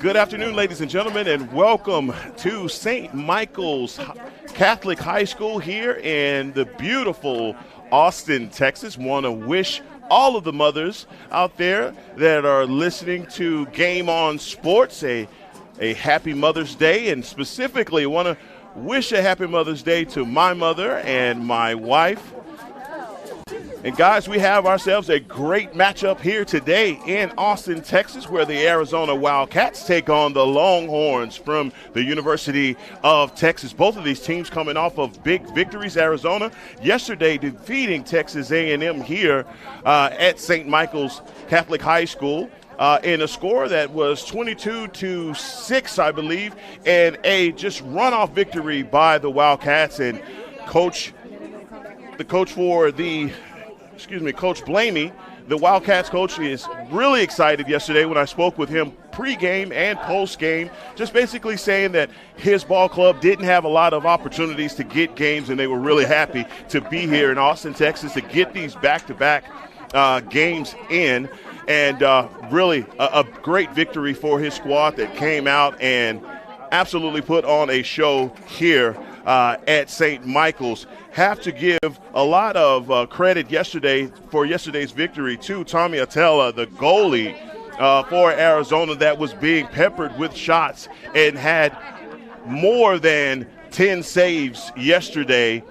Good afternoon, ladies and gentlemen, and welcome to St. Michael's Catholic High School here in the beautiful Austin, Texas. Want to wish all of the mothers out there that are listening to Game On Sports a happy Mother's Day, and specifically want to wish a happy Mother's Day to my mother and my wife. And guys, we have ourselves a great matchup here today in Austin, Texas, where the Arizona Wildcats take on the Longhorns from the University of Texas. Both of these teams coming off of big victories. Arizona yesterday defeating Texas A&M here at St. Michael's Catholic High School in a score that was 22-6, I believe, and a just runoff victory by the Wildcats. And Coach Blamey, the Wildcats coach, is really excited yesterday when I spoke with him pregame and postgame, just basically saying that his ball club didn't have a lot of opportunities to get games, and they were really happy to be here in Austin, Texas, to get these back-to-back games in. And really a great victory for his squad that came out and absolutely put on a show here at St. Michael's. Have to give a lot of credit for yesterday's victory to Tommy Atella, the goalie for Arizona, that was being peppered with shots and had more than 10 saves yesterday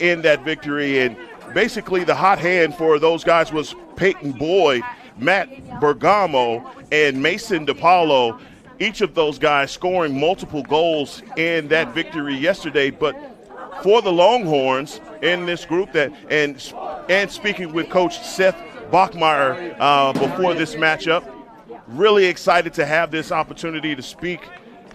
in that victory. And basically the hot hand for those guys was Peyton Boyd, Matt Bergamo, and Mason DePaulo. Each of those guys scoring multiple goals in that victory yesterday. But for the Longhorns in this group, and speaking with Coach Seth Bachmeyer before this matchup, really excited to have this opportunity to speak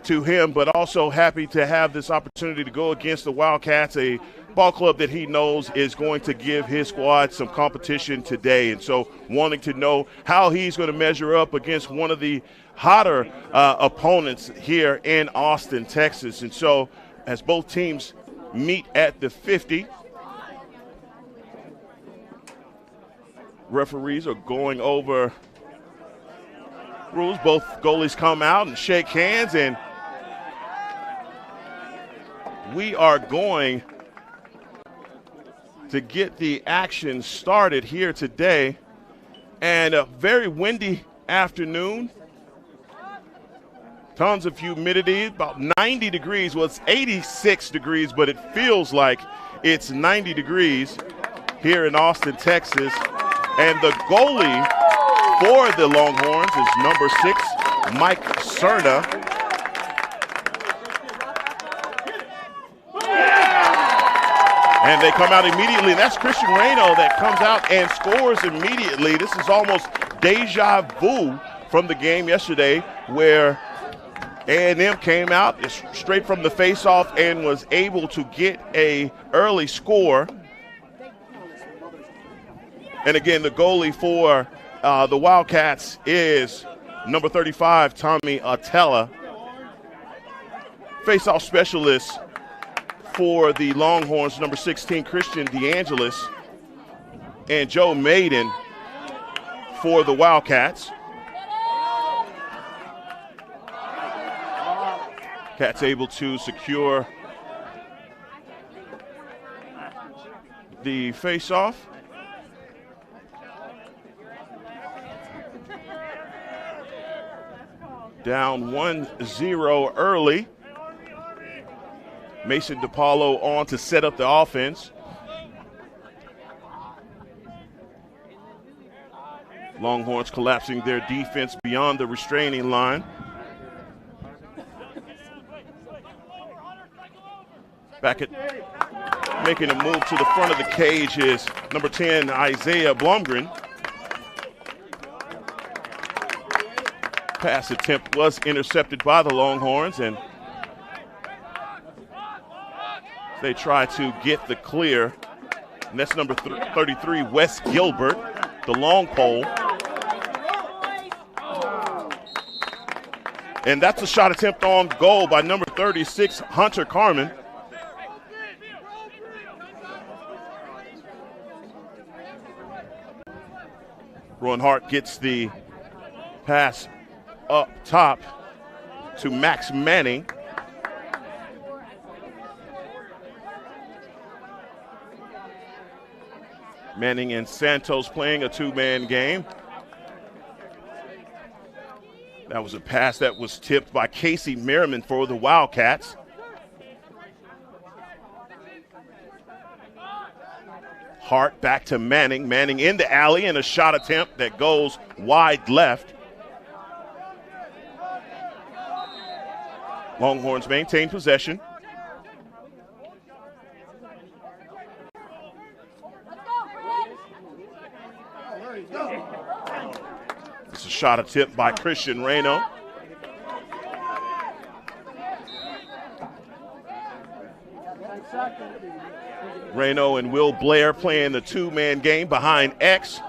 to him, but also happy to have this opportunity to go against the Wildcats, a ball club that he knows is going to give his squad some competition today. And so wanting to know how he's going to measure up against one of the hotter opponents here in Austin, Texas. And so as both teams meet at the 50, referees are going over rules. Both goalies come out and shake hands, and we are going to get the action started here today. And a very windy afternoon. Tons of humidity, about 90 degrees. Well, it's 86 degrees, but it feels like it's 90 degrees here in Austin, Texas. And the goalie for the Longhorns is number 6, Mike Cerna. And they come out immediately. That's Christian Reyno that comes out and scores immediately. This is almost deja vu from the game yesterday where A&M came out straight from the face-off and was able to get a early score. And again, the goalie for the Wildcats is number 35, Tommy Atella. Face-off specialist for the Longhorns, number 16, Christian DeAngelis, and Joe Maiden for the Wildcats. Cats able to secure the face-off. Down 1-0 early. Mason DePaulo on to set up the offense. Longhorns collapsing their defense beyond the restraining line. Back at making a move to the front of the cage is number 10, Isaiah Blumgren. Pass attempt was intercepted by the Longhorns, and they try to get the clear. And that's number 33, Wes Gilbert, the long pole. And that's a shot attempt on goal by number 36, Hunter Carmen. Rowan Hart gets the pass up top to Max Manning. Manning and Santos playing a two-man game. That was a pass that was tipped by Casey Merriman for the Wildcats. Hart back to Manning. Manning in the alley and a shot attempt that goes wide left. Longhorns maintain possession. It's a shot attempt by Christian Reno. Reno and Will Blair playing the two-man game behind X.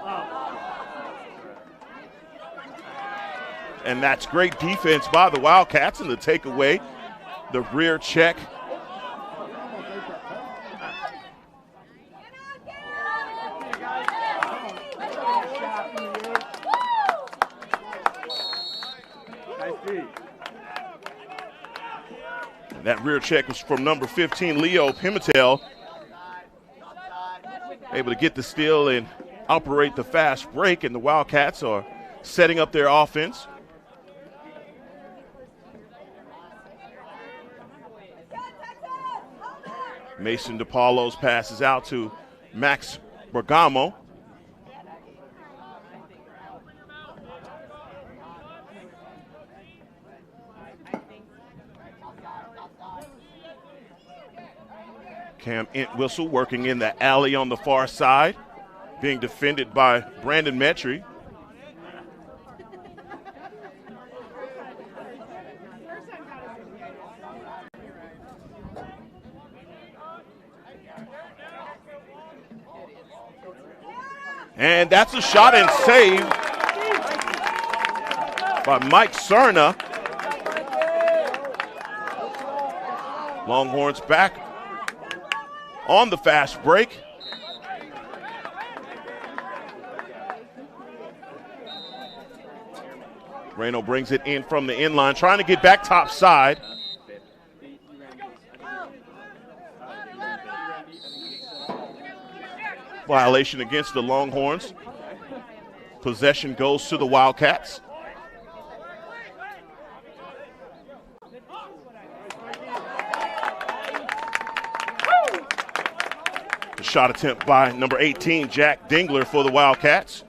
And that's great defense by the Wildcats, and the takeaway, the rear check. That rear check was from number 15, Leo Pimentel. Able to get the steal and operate the fast break, and the Wildcats are setting up their offense. Mason DePaulo's passes out to Max Bergamo. Cam Entwistle working in the alley on the far side, being defended by Brandon Metry. And that's a shot and save by Mike Cerna. Longhorns back on the fast break. Reno brings it in from the inline, trying to get back top side. Violation against the Longhorns. Possession goes to the Wildcats. The shot attempt by number 18, Jack Dingler for the Wildcats.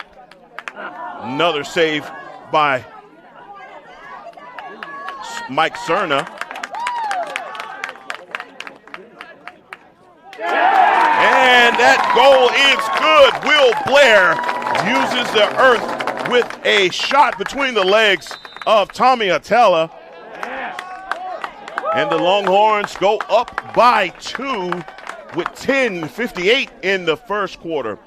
Another save by Mike Cerna. And that goal is good. Will Blair uses the earth with a shot between the legs of Tommy Atella. And the Longhorns go up by 2 with 10:58 in the first quarter.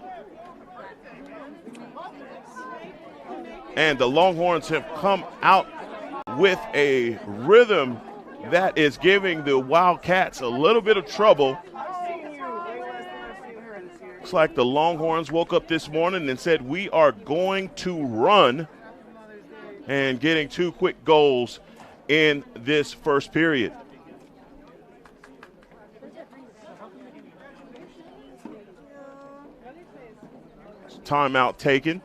And the Longhorns have come out with a rhythm that is giving the Wildcats a little bit of trouble. Looks like the Longhorns woke up this morning and said, we are going to run, and getting 2 quick goals in this first period. Timeout taken.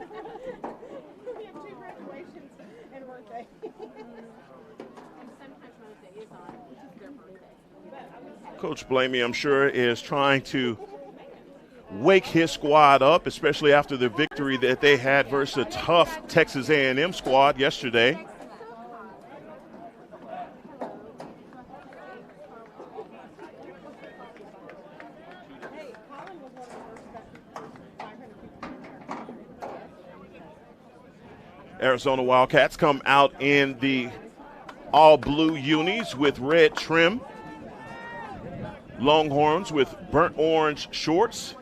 Coach Blamey, I'm sure, is trying to wake his squad up, especially after the victory that they had versus a tough Texas A&M squad yesterday. Arizona Wildcats come out in the all-blue unis with red trim. Longhorns with burnt orange shorts,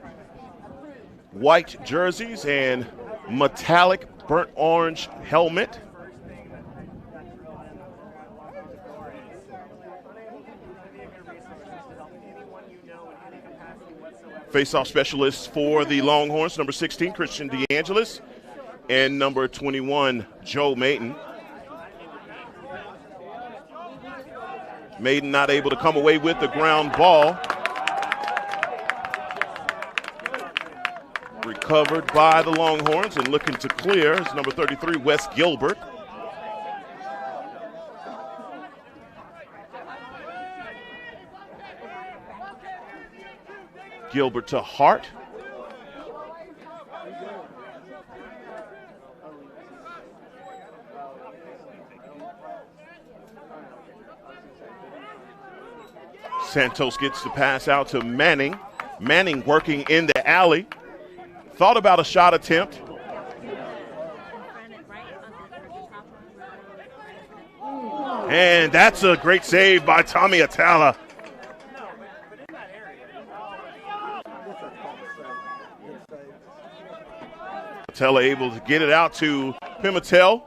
white jerseys, and metallic burnt orange helmet. Face-off specialists for the Longhorns, number 16, Christian DeAngelis. and number 21, Joe Mayton. Mayton not able to come away with the ground ball. Recovered by the Longhorns and looking to clear is number 33, Wes Gilbert. Gilbert to Hart. Santos gets the pass out to Manning. Manning working in the alley. Thought about a shot attempt. And that's a great save by Tommy Atala. Atala able to get it out to Pimentel.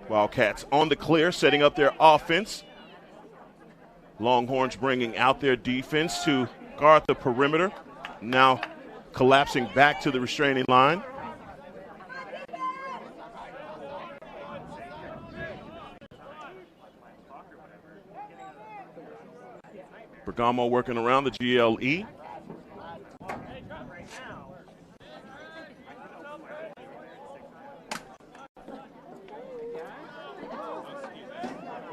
Wildcats on the clear, setting up their offense. Longhorns bringing out their defense to guard the perimeter. Now collapsing back to the restraining line. Bergamo working around the GLE.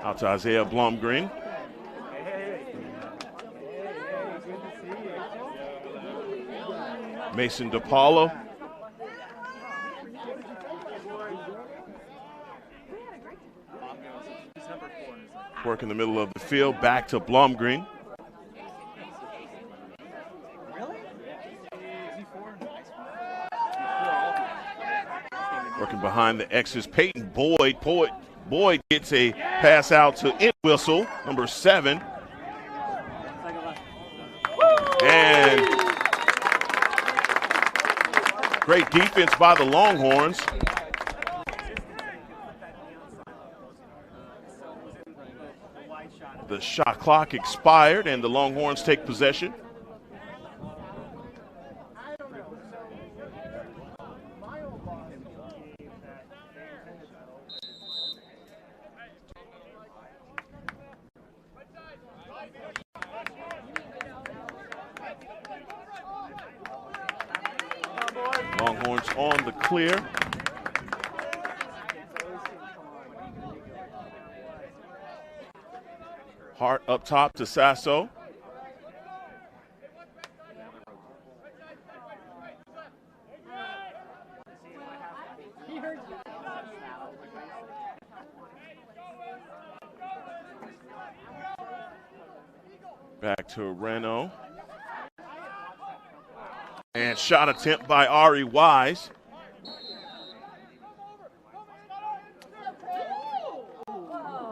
Out to Isaiah Blumgreen. Mason DePaulo. Work in the middle of the field, back to Blumgreen. Working behind the X's, Peyton Boyd. Boyd gets a pass out to Entwistle, number 7. And great defense by the Longhorns. The shot clock expired and the Longhorns take possession. Longhorns on the clear. Hart up top to Sasso. Back to Reno. And shot attempt by Ari Wise.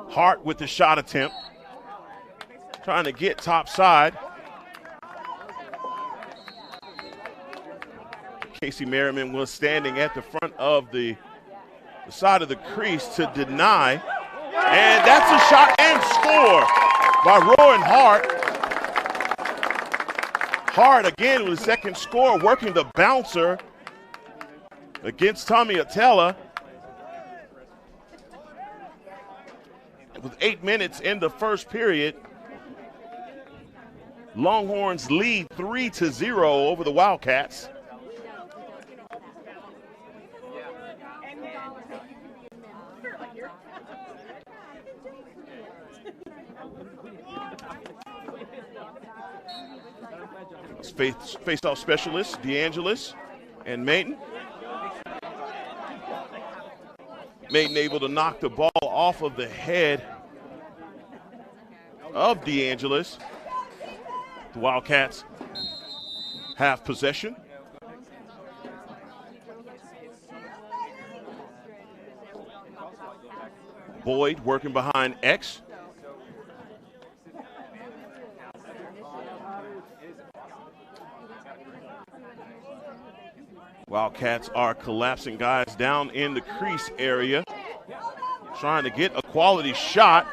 Hart with the shot attempt. Trying to get top side. Casey Merriman was standing at the front of the side of the crease to deny. And that's a shot and score by Rowan Hart. Hart again with the second score, working the bouncer against Tommy Atala. With 8 minutes in the first period, Longhorns lead 3-0 over the Wildcats. Face-off specialists, DeAngelis and Mayton. Mayton able to knock the ball off of the head of DeAngelis. The Wildcats have possession. Boyd working behind X. Wildcats are collapsing guys down in the crease area, trying to get a quality shot.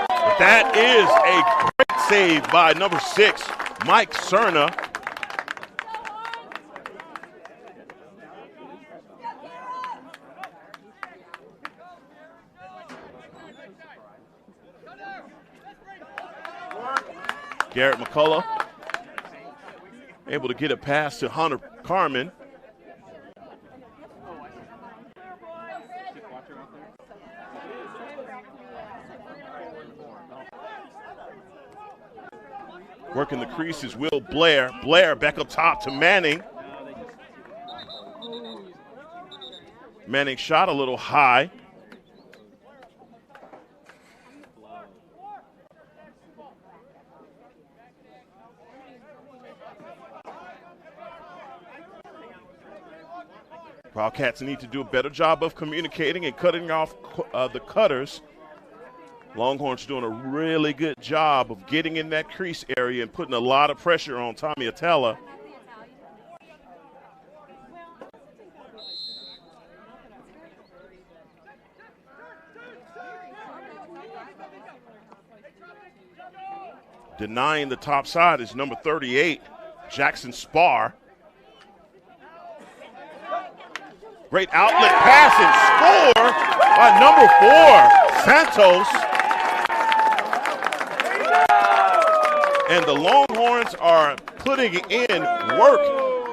But that is a great save by number 6, Mike Cerna. Garrett McCullough able to get a pass to Hunter Carmen. Working the crease is Will Blair. Blair back up top to Manning. Manning shot a little high. Wildcats need to do a better job of communicating and cutting off the cutters. Longhorns doing a really good job of getting in that crease area and putting a lot of pressure on Tommy Atella. Denying the top side is number 38, Jackson Spar. Great outlet pass and score by number 4, Santos. And the Longhorns are putting in work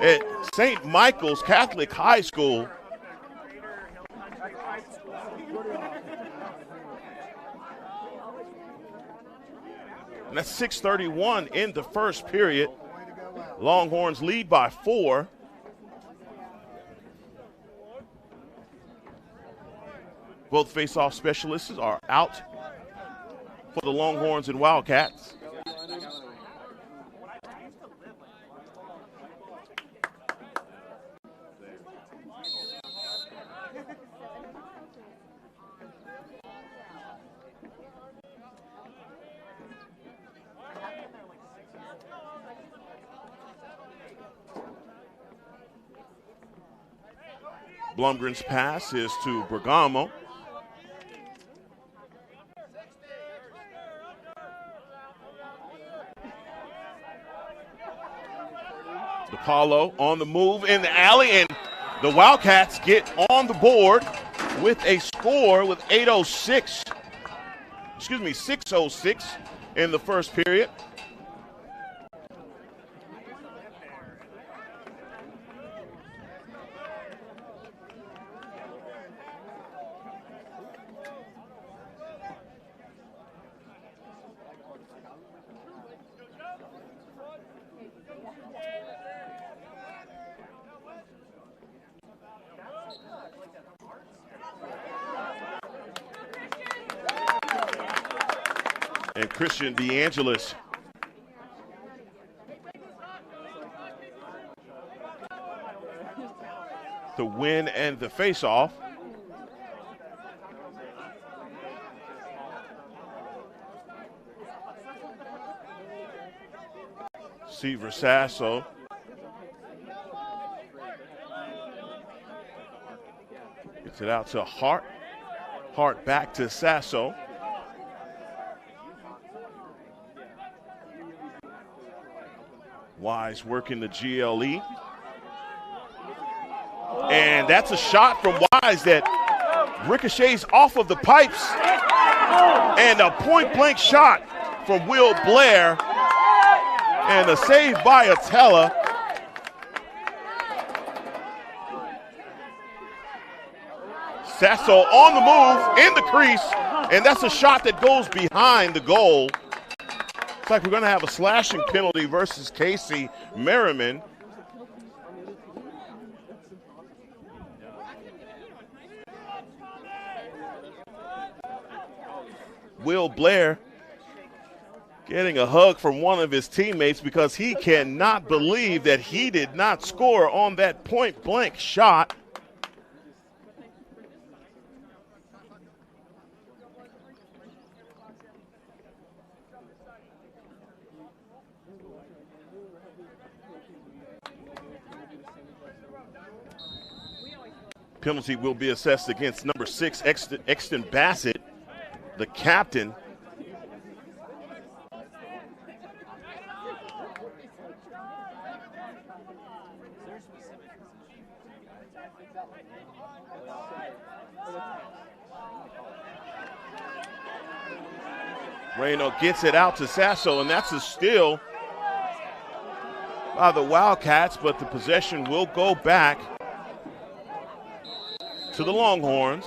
at St. Michael's Catholic High School. And that's 6:31 in the first period. Longhorns lead by 4. Both face-off specialists are out for the Longhorns and Wildcats. Blumgren's pass is to Bergamo. DePaulo on the move in the alley, and the Wildcats get on the board with a score with 6:06 in the first period. And Christian DeAngelis the win and the face-off. Seaver Sasso gets it out to Hart. Hart back to Sasso. Wise working the GLE. And that's a shot from Wise that ricochets off of the pipes. And a point-blank shot from Will Blair. And a save by Atella. Sasso on the move in the crease. And that's a shot that goes behind the goal. Looks like we're going to have a slashing penalty versus Casey Merriman. Will Blair getting a hug from one of his teammates because he cannot believe that he did not score on that point-blank shot. Penalty will be assessed against number 6, Exton Bassett, the captain. Reno gets it out to Sasso, and that's a steal by the Wildcats, but the possession will go back to the Longhorns.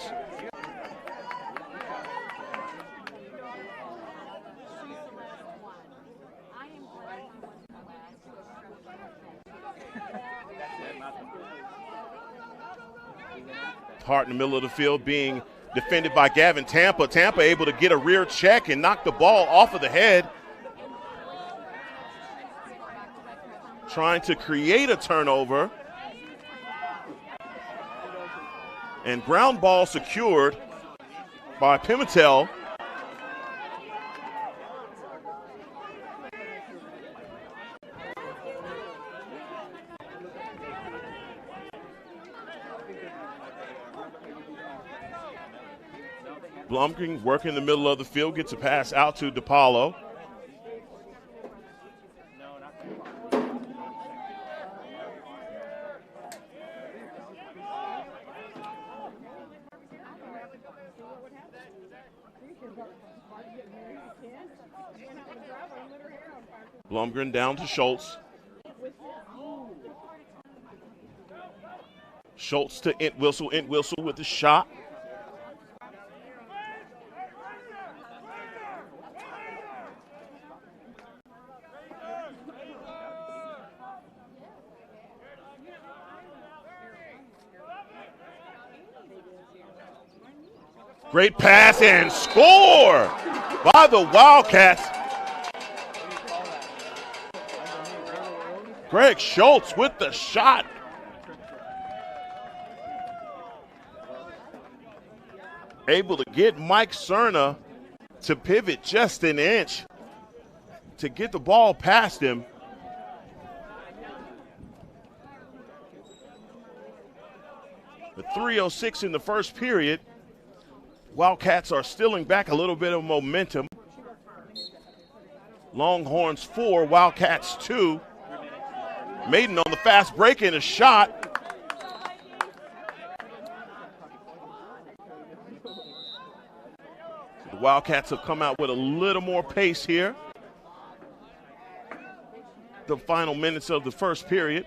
Hart in the middle of the field being defended by Gavin Tampa. Tampa able to get a rear check and knock the ball off of the head. Trying to create a turnover. And ground ball secured by Pimentel. Blumgren working in the middle of the field, gets a pass out to DePaulo. Blumgren down to Schultz. Schultz to Entwistle. Entwistle with the shot. Great pass and score by the Wildcats. Greg Schultz with the shot. Able to get Mike Cerna to pivot just an inch to get the ball past him. With 3:06 in the first period, Wildcats are stealing back a little bit of momentum. Longhorns 4, Wildcats 2. Maiden on the fast break and a shot. The Wildcats have come out with a little more pace here. The final minutes of the first period.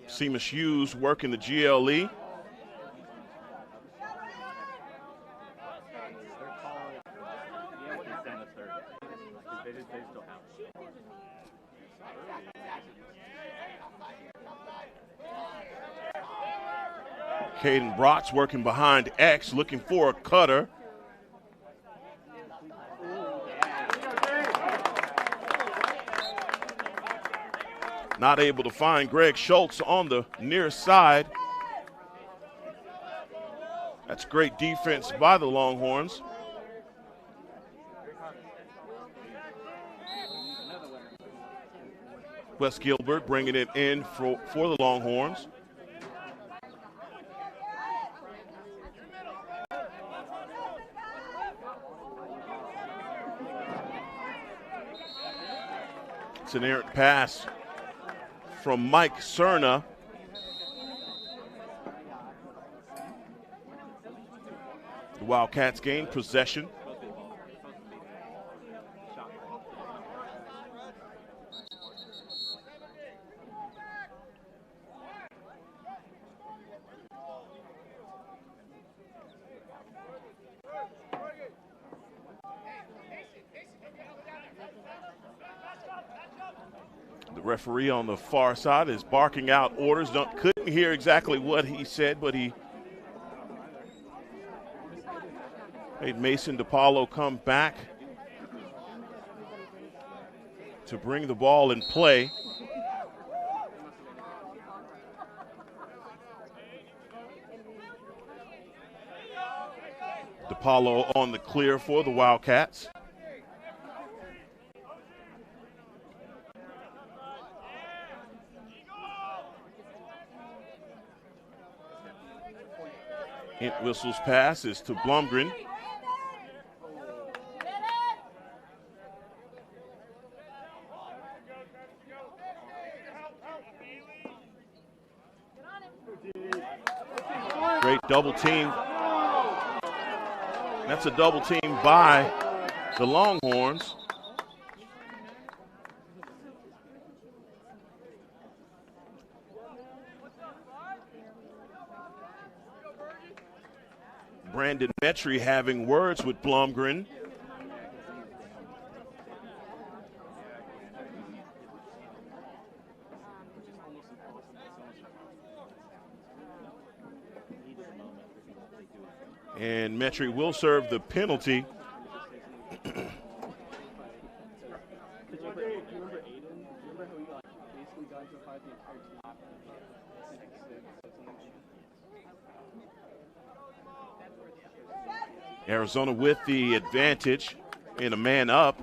Seamus Hughes working the GLE. Caden Brotz working behind X, looking for a cutter. Not able to find Greg Schultz on the near side. That's great defense by the Longhorns. Wes Gilbert bringing it in for the Longhorns. It's an errant pass from Mike Cerna. The Wildcats gain possession. The referee on the far side is barking out orders. Couldn't hear exactly what he said, but he made Mason DePaulo come back to bring the ball in play. DePaulo on the clear for the Wildcats. Entwistle's pass is to Blumgren. Double team. That's a double team by the Longhorns. Brandon Metry having words with Blumgren. And Metry will serve the penalty. Arizona with the advantage in a man up.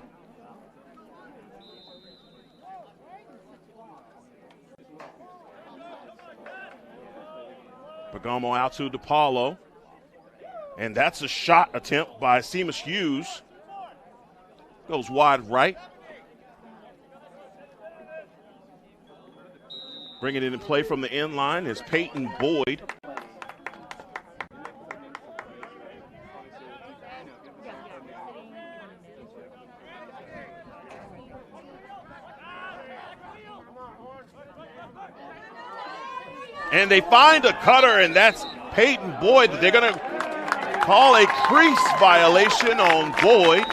Bergamo out to DePaulo. And that's a shot attempt by Seamus Hughes. Goes wide right. Bringing it in play from the end line is Peyton Boyd. And they find a cutter, and that's Peyton Boyd. They're going to call a crease violation on Boyd.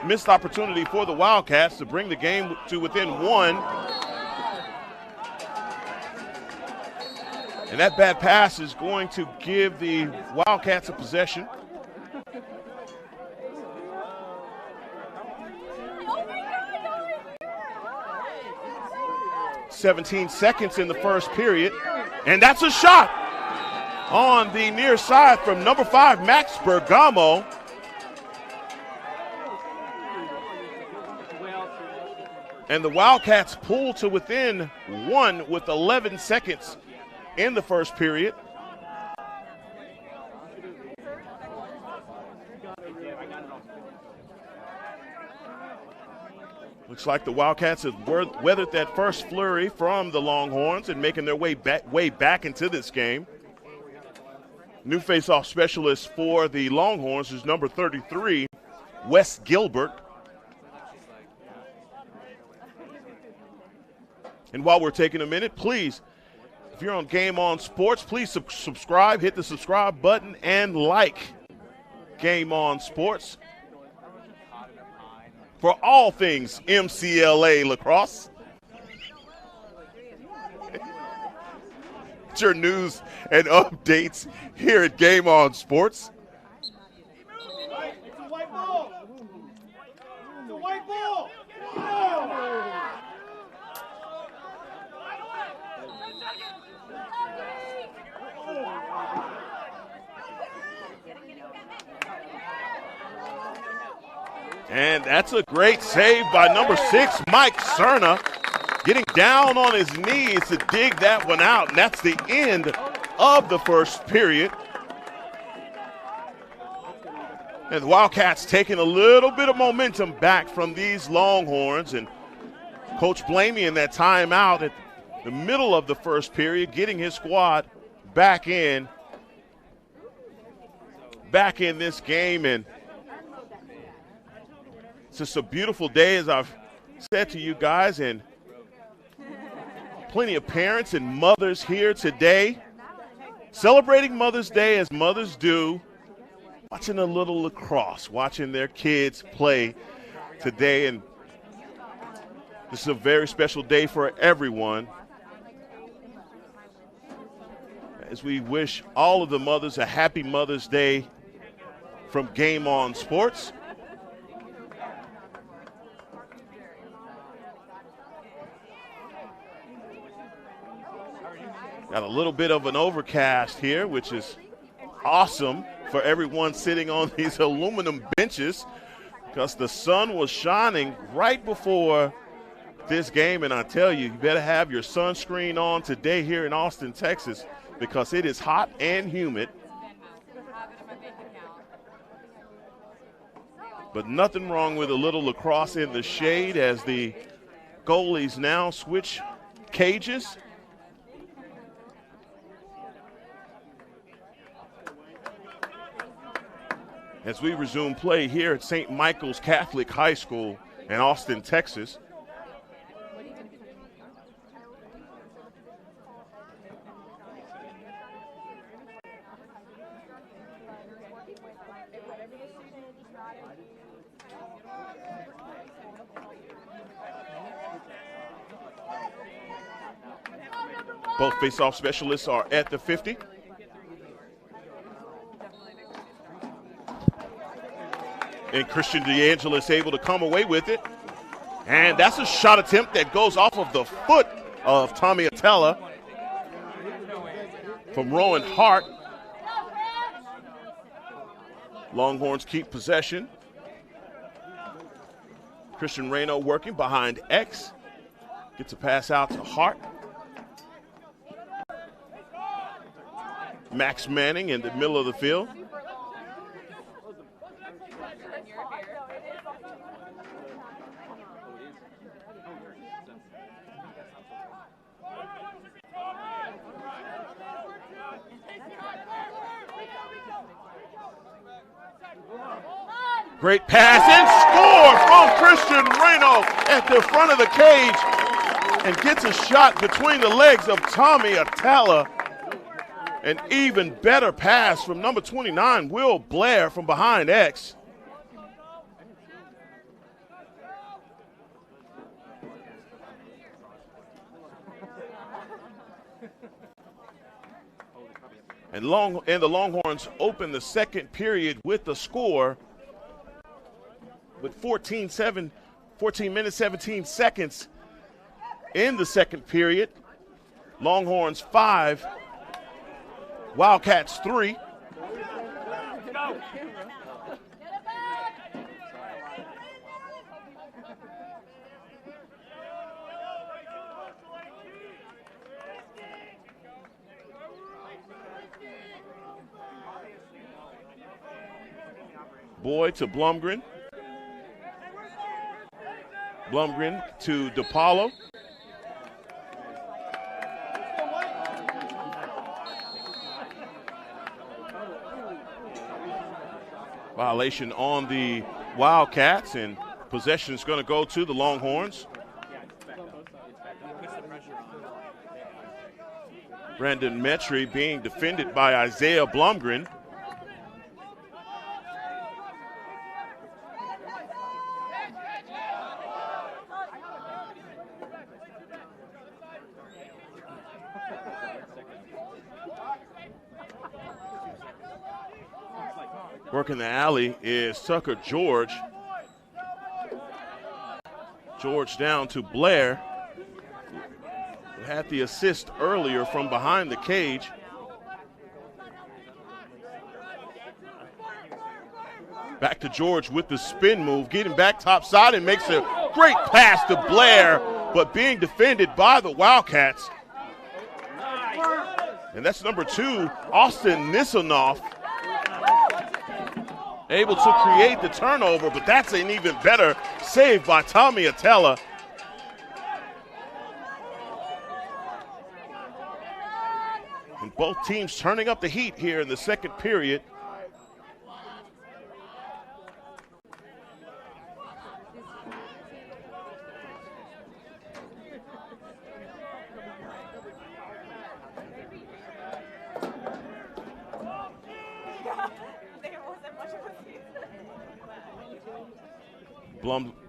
Missed opportunity for the Wildcats to bring the game to within one. And that bad pass is going to give the Wildcats a possession. "17 seconds in the first period, and that's a shot on the near side from number 5, Max Bergamo. And the Wildcats pull to within one with 11 seconds in the first period. Looks like the Wildcats have weathered that first flurry from the Longhorns and making their way back into this game. New faceoff specialist for the Longhorns is number 33, Wes Gilbert. And while we're taking a minute, please, if you're on Game On Sports, please subscribe, hit the subscribe button, and like Game On Sports for all things MCLA lacrosse. It's your news and updates here at Game On Sports. It's a white ball. It's a white ball. And that's a great save by number 6, Mike Cerna, getting down on his knees to dig that one out. And that's the end of the first period. And the Wildcats taking a little bit of momentum back from these Longhorns. And Coach Blamey in that timeout at the middle of the first period, getting his squad back in this game. And it's just a beautiful day, as I've said to you guys, and plenty of parents and mothers here today celebrating Mother's Day as mothers do, watching a little lacrosse, watching their kids play today. And this is a very special day for everyone, as we wish all of the mothers a happy Mother's Day from Game On Sports. Got a little bit of an overcast here, which is awesome for everyone sitting on these aluminum benches, because the sun was shining right before this game. And I tell you, you better have your sunscreen on today here in Austin, Texas, because it is hot and humid. But nothing wrong with a little lacrosse in the shade, as the goalies now switch cages. as we resume play here at St. Michael's Catholic High School in Austin, Texas. Both face-off specialists are at the 50. And Christian DeAngelis able to come away with it. And that's a shot attempt that goes off of the foot of Tommy Atella from Rowan Hart. Longhorns keep possession. Christian Reno working behind X. Gets a pass out to Hart. Max Manning in the middle of the field. Great pass and score from Christian Reno at the front of the cage and gets a shot between the legs of Tommy Atalla. An even better pass from number 29, Will Blair, from behind X. And the Longhorns open the second period with the score with 14 minutes, 17 seconds in the second period. Longhorns 5, Wildcats 3. Boyd to Blumgren. Blumgren to DePaulo. Violation on the Wildcats, and possession is going to go to the Longhorns. Brandon Metry being defended by Isaiah Blumgren. Working the alley is Tucker George. George down to Blair, who had the assist earlier from behind the cage. Back to George with the spin move, getting back top side and makes a great pass to Blair, but being defended by the Wildcats. And that's number 2, Austin Nisanoff, able to create the turnover, but that's an even better save by Tommy Atella. And both teams turning up the heat here in the second period.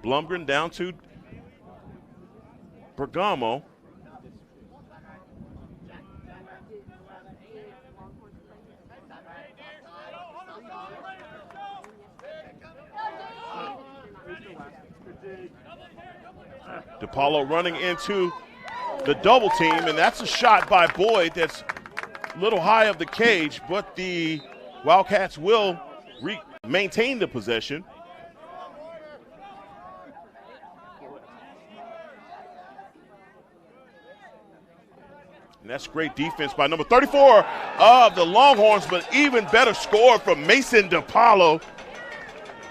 Blumgren down to Bergamo. DePaulo running into the double team, and that's a shot by Boyd that's a little high of the cage, but the Wildcats will maintain the possession. And that's great defense by number 34 of the Longhorns, but even better score from Mason DePaulo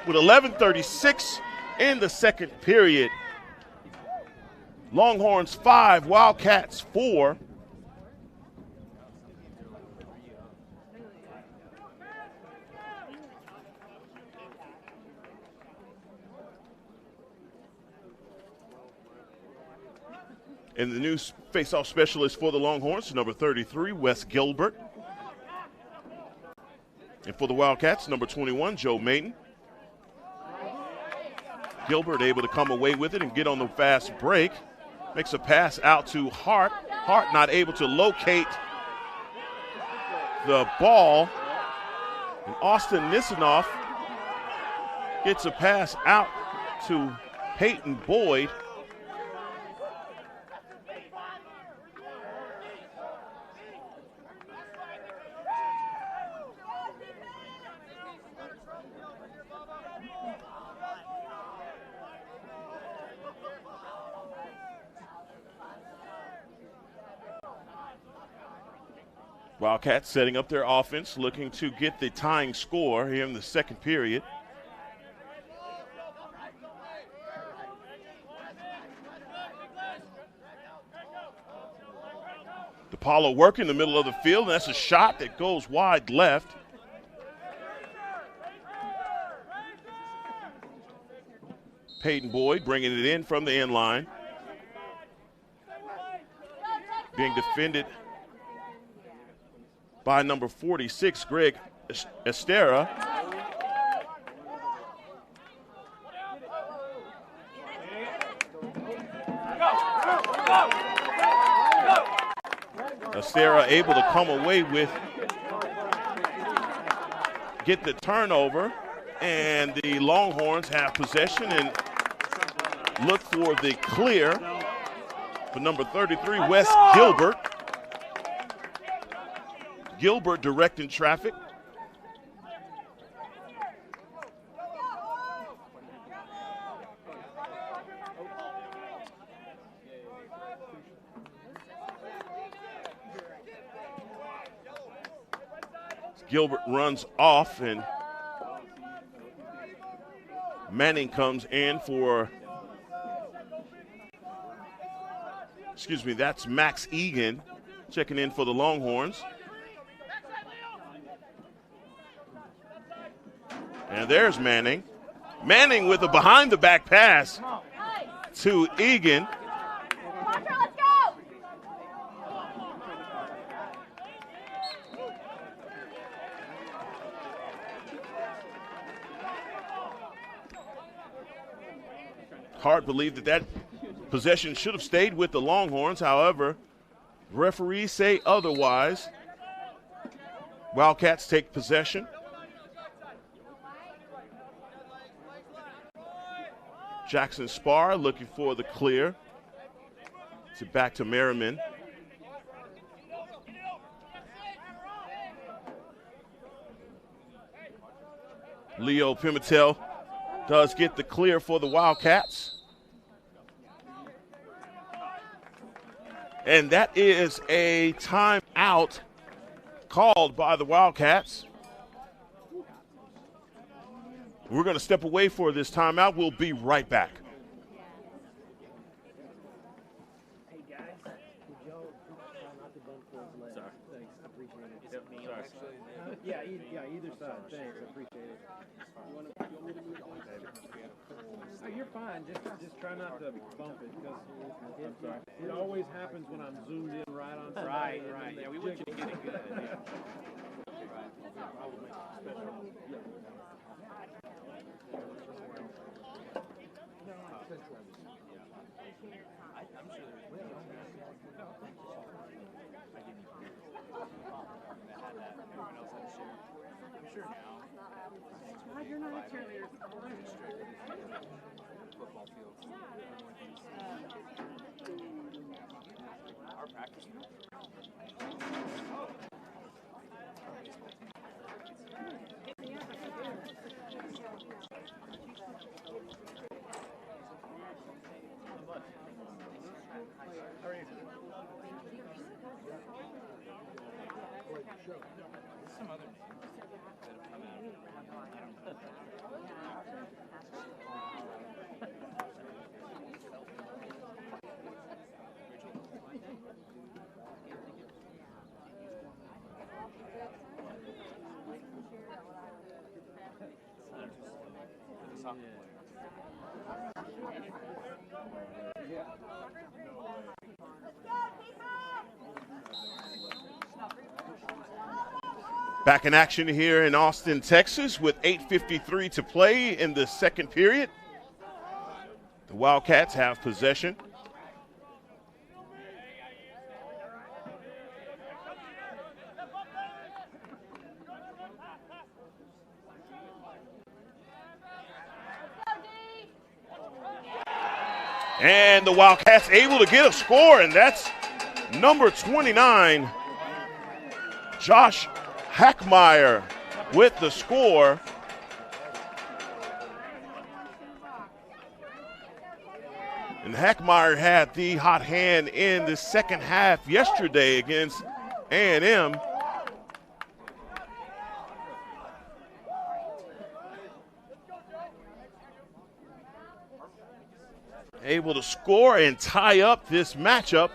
with 11:36 in the second period. Longhorns 5, Wildcats 4. And the new face-off specialist for the Longhorns, number 33, Wes Gilbert. And for the Wildcats, number 21, Joe Mayton. Gilbert able to come away with it and get on the fast break. Makes a pass out to Hart. Hart not able to locate the ball. And Austin Nisanoff gets a pass out to Peyton Boyd. Wildcats setting up their offense, looking to get the tying score here in the second period. DePaulo working in the middle of the field, and that's a shot that goes wide left. Peyton Boyd bringing it in from the end line. Being defended by number 46, Greg Estera. Estera able to come away with, get the turnover, and the Longhorns have possession and look for the clear for number 33, Wes Gilbert. Gilbert directing traffic. Gilbert runs off, and Manning comes in for, that's Max Egan checking in for the Longhorns. And there's Manning. Manning with a behind-the-back pass to Egan. Let's go! Hart believed that possession should have stayed with the Longhorns. However, referees say otherwise. Wildcats take possession. Jackson Spar looking for the clear. To back to Merriman. Leo Pimentel does get the clear for the Wildcats. And that is a timeout called by the Wildcats. We're going to step away for this timeout. We'll be right back. Hey guys, could y'all try not to bump those legs? Sorry. Thanks, I appreciate it. Sorry. Yeah, either side. Thanks, I appreciate it. Oh, you're fine. Just try not to bump it because it always happens when I'm zoomed in right on somebody. Right. Yeah, we want you to get it good. Yeah. You're not a cheerleader. Football fields. Our practice. Some other names that have come out. Back in action here in Austin, Texas with 8:53 to play in the second period. The Wildcats have possession. And the Wildcats able to get a score, and that's number 29, Josh Hackmeyer with the score. And Hackmeyer had the hot hand in the second half yesterday against A&M. Able to score and tie up this matchup.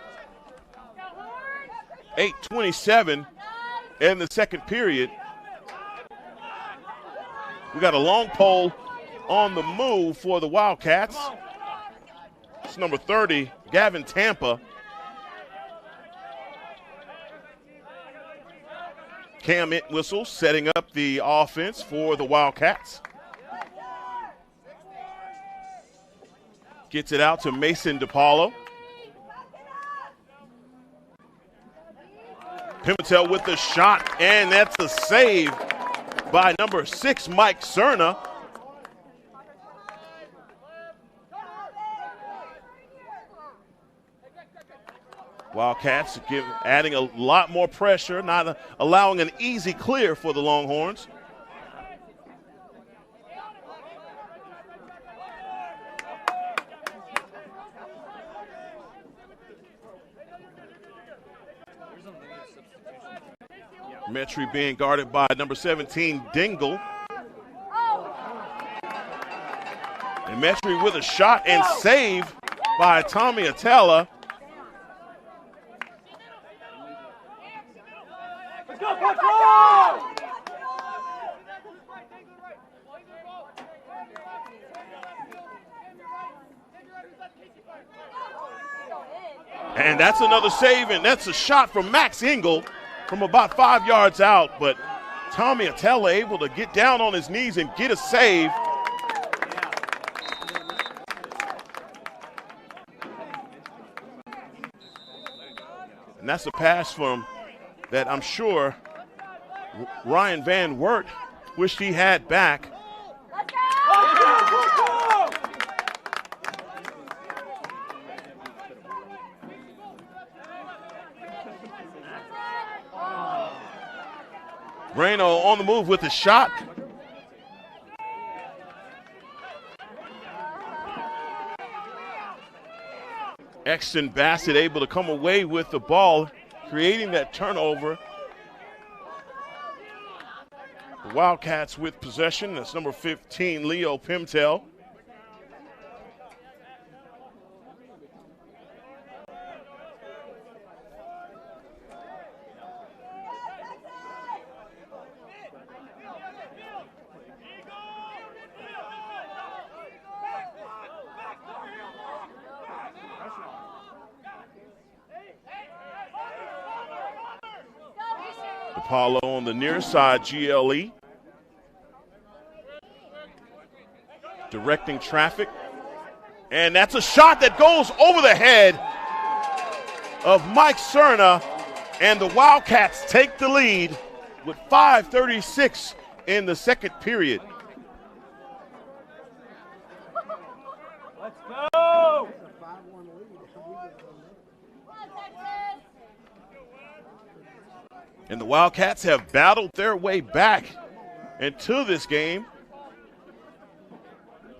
8:27 in the second period. We got a long pole on the move for the Wildcats. It's number 30, Gavin Tampa. Cam Entwistle setting up the offense for the Wildcats. Gets it out to Mason DePaulo. Pimentel with the shot, and that's a save by number 6, Mike Cerna. Wildcats adding a lot more pressure, not allowing an easy clear for the Longhorns. Metry being guarded by number 17, Dingle. And Metry with a shot and save by Tommy Atella. Let's go, Patrol! And that's another save, and that's a shot from Max Engel from about 5 yards out, but Tommy Atella able to get down on his knees and get a save. And that's a pass from that I'm sure Ryan Van Wert wished he had back. Reno on the move with the shot. Exton Bassett able to come away with the ball, creating that turnover. The Wildcats with possession. That's number 15, Leo Pimentel. Apollo on the near side, GLE. Directing traffic. And that's a shot that goes over the head of Mike Cerna. And the Wildcats take the lead with 5:36 in the second period. Let's go! And the Wildcats have battled their way back into this game.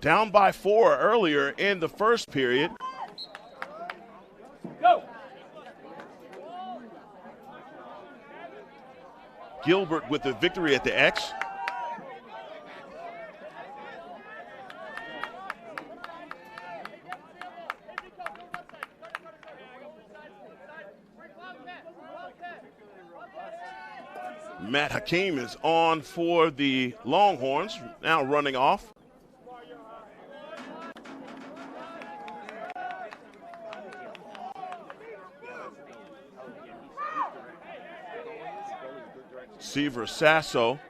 Down by 4 earlier in the first period. Go! Gilbert with the victory at the X. Matt Hakeem is on for the Longhorns, now running off. Seaver Sasso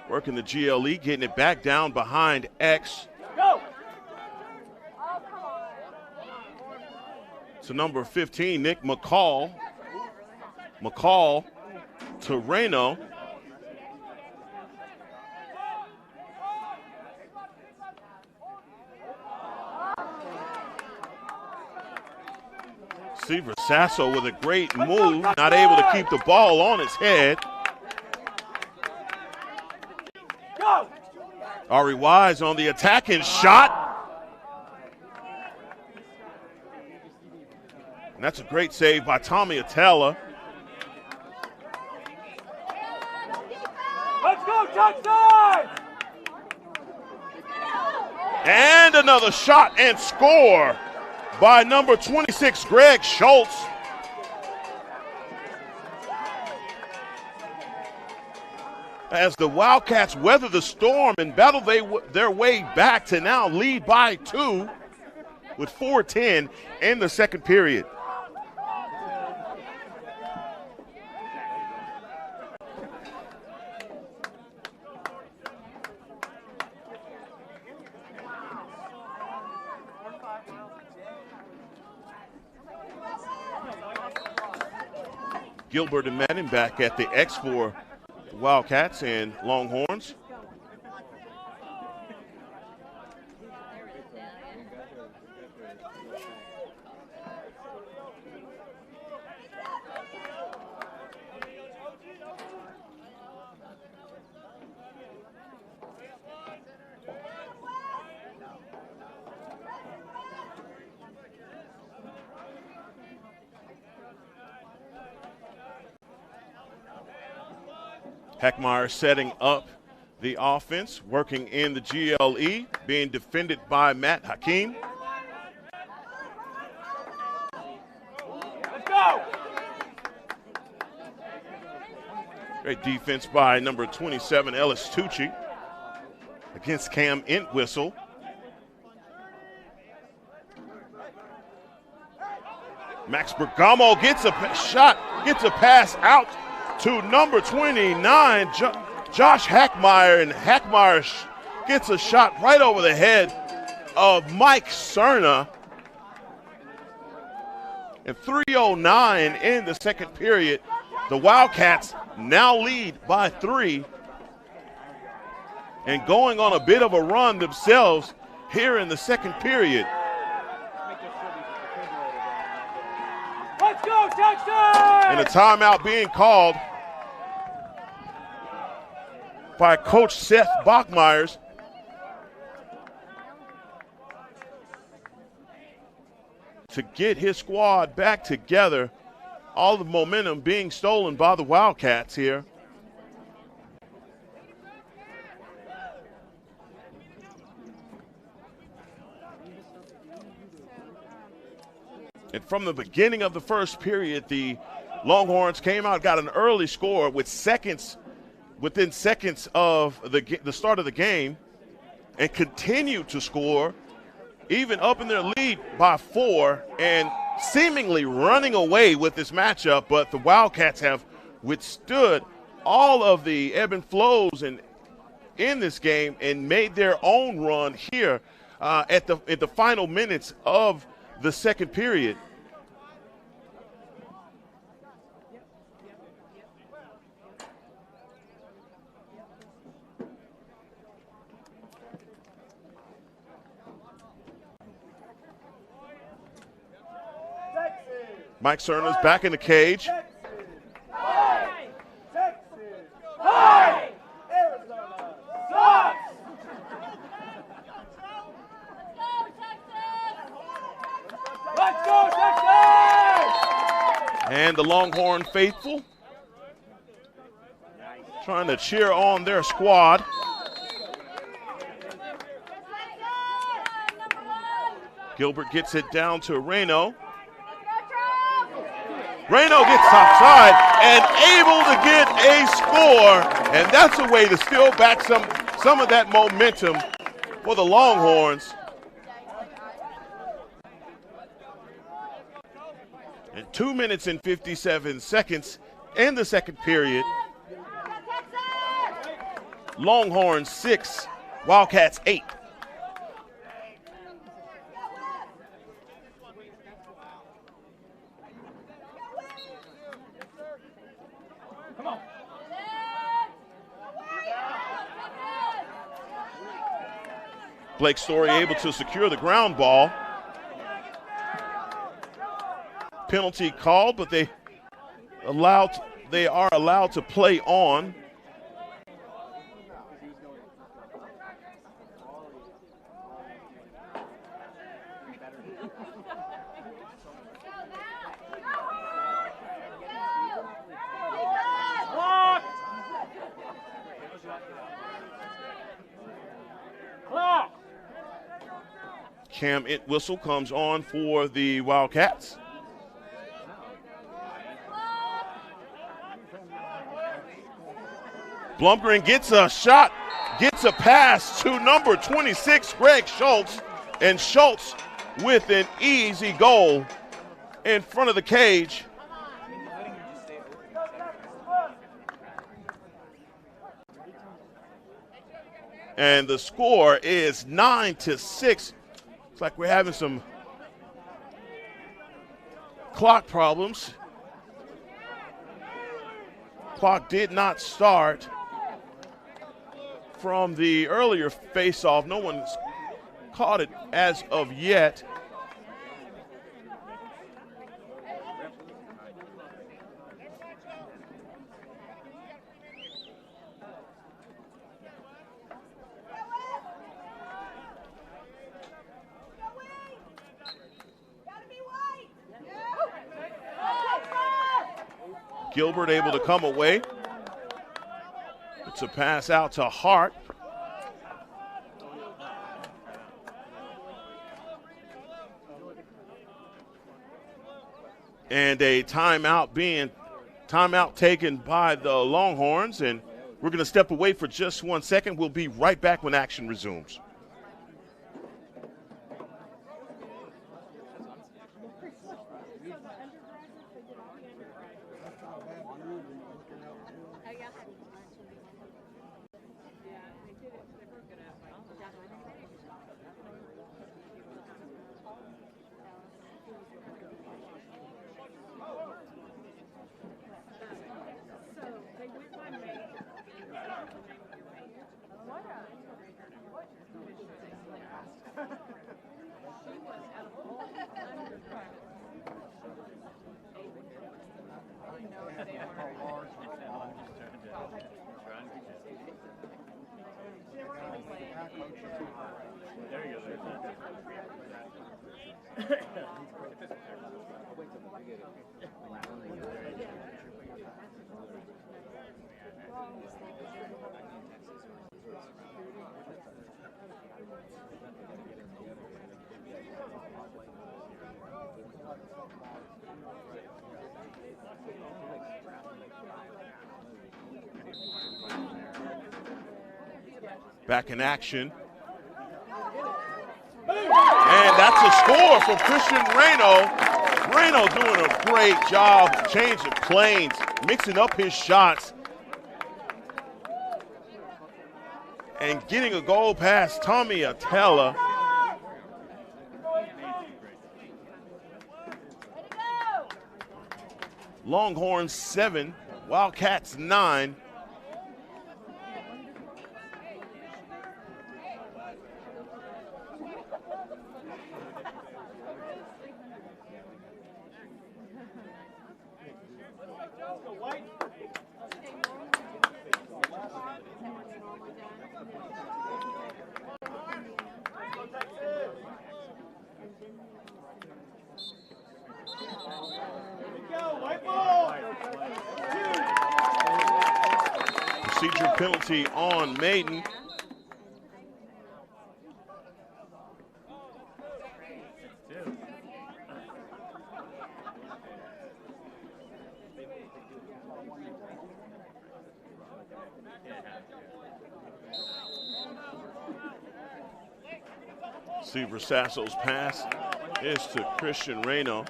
working the GLE, getting it back down behind X. Go! To number 15, Nick McCall. McCall to Reno. Seaver Sasso with a great move, not able to keep the ball on his head. Go! Ari Wise on the attacking shot. And that's a great save by Tommy Atella. Let's go, touchdown! And another shot and score by number 26, Greg Schultz. As the Wildcats weather the storm and battle their way back to now lead by 2 with 4:10 in the second period. Gilbert and Madden back at the X for the Wildcats and Longhorns. Heckmeyer setting up the offense, working in the GLE, being defended by Matt Hakeem. Let's go! Great defense by number 27, Ellis Tucci, against Cam Entwistle. Max Bergamo gets a shot, gets a pass out to number 29, Josh Hackmeyer, and Hackmeyer gets a shot right over the head of Mike Cerna. And 3:09 in the second period. The Wildcats now lead by 3 and going on a bit of a run themselves here in the second period. Let's go, touchdown! And a timeout being called by Coach Seth Bachmeyers. To get his squad back together, all the momentum being stolen by the Wildcats here. And from the beginning of the first period, the Longhorns came out, got an early score with within seconds of the start of the game, and continued to score, even up in their lead by 4, and seemingly running away with this matchup. But the Wildcats have withstood all of the ebb and flows in this game and made their own run here at the final minutes of the second period. Mike Cerna's back in the cage. And the Longhorn faithful trying to cheer on their squad. Gilbert gets it down to Reno. Reno gets offside and able to get a score, and that's a way to steal back some of that momentum for the Longhorns. And 2 minutes and 57 seconds in the second period. Longhorns 6, Wildcats 8. Blake Story able to secure the ground ball. Penalty called, but they are allowed to play on. Cam Whistle comes on for the Wildcats. Blumgren gets a shot, gets a pass to number 26, Greg Schultz, and Schultz with an easy goal in front of the cage. And the score is 9-6. Looks like we're having some clock problems. Clock did not start from the earlier face-off. No one's caught it as of yet. Gilbert able to come away. It's a pass out to Hart. And a timeout taken by the Longhorns. And we're going to step away for just 1 second. We'll be right back when action resumes. Back in action. And that's a score from Christian Reno. Reno doing a great job changing planes, mixing up his shots, and getting a goal past Tommy Atella. Longhorns 7, Wildcats 9. Procedure penalty on Maiden. See Versasso's pass is to Christian Reno.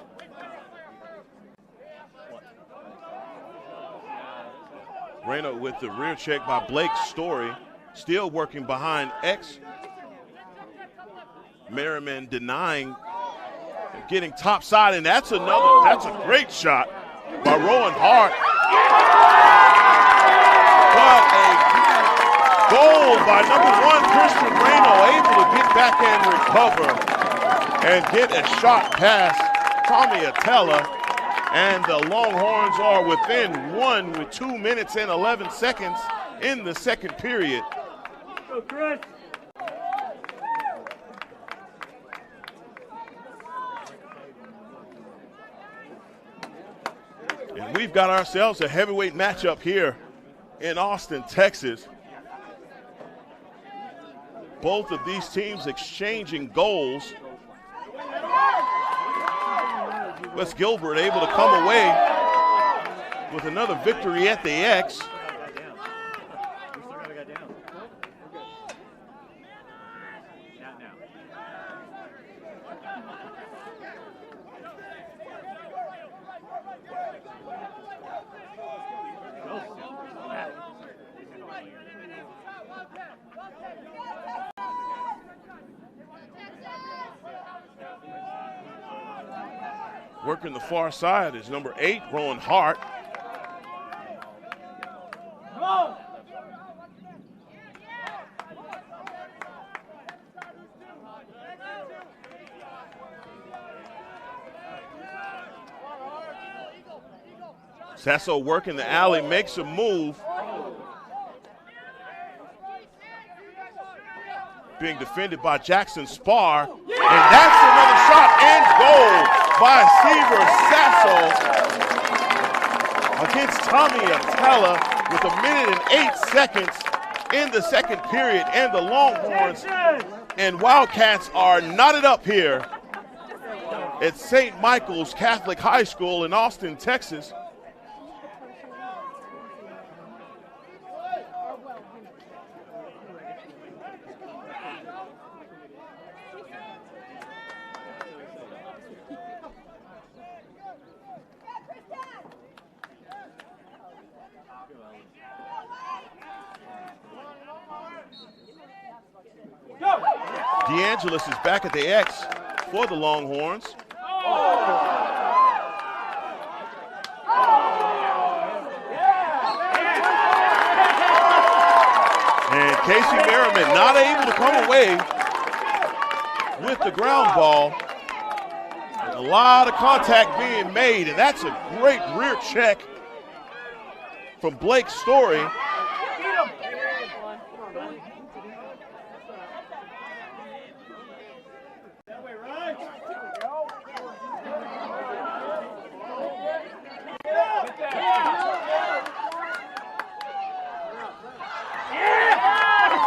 Reno with the rear check by Blake Story. Still working behind X. Merriman denying, getting top side, and that's a great shot by Rowan Hart. What a goal by number 1, Christian Reno, able to get back and recover and get a shot past Tommy Atella. And the Longhorns are within 1 with 2 minutes and 11 seconds in the second period. Go, Chris. And we've got ourselves a heavyweight matchup here in Austin, Texas. Both of these teams exchanging goals. Wes Gilbert able to come away with another victory at the X. Working the far side is number 8, Rowan Hart. Sasso working the alley, makes a move. Being defended by Jackson Spar. And that's another shot and goal by Seaver Sasso against Tommy Atella with 1 minute and 8 seconds in the second period. And the Longhorns and Wildcats are knotted up here at St. Michael's Catholic High School in Austin, Texas. DeAngelis is back at the X for the Longhorns. And Casey Merriman not able to come away with the ground ball. A lot of contact being made, and that's a great rear check from Blake Story.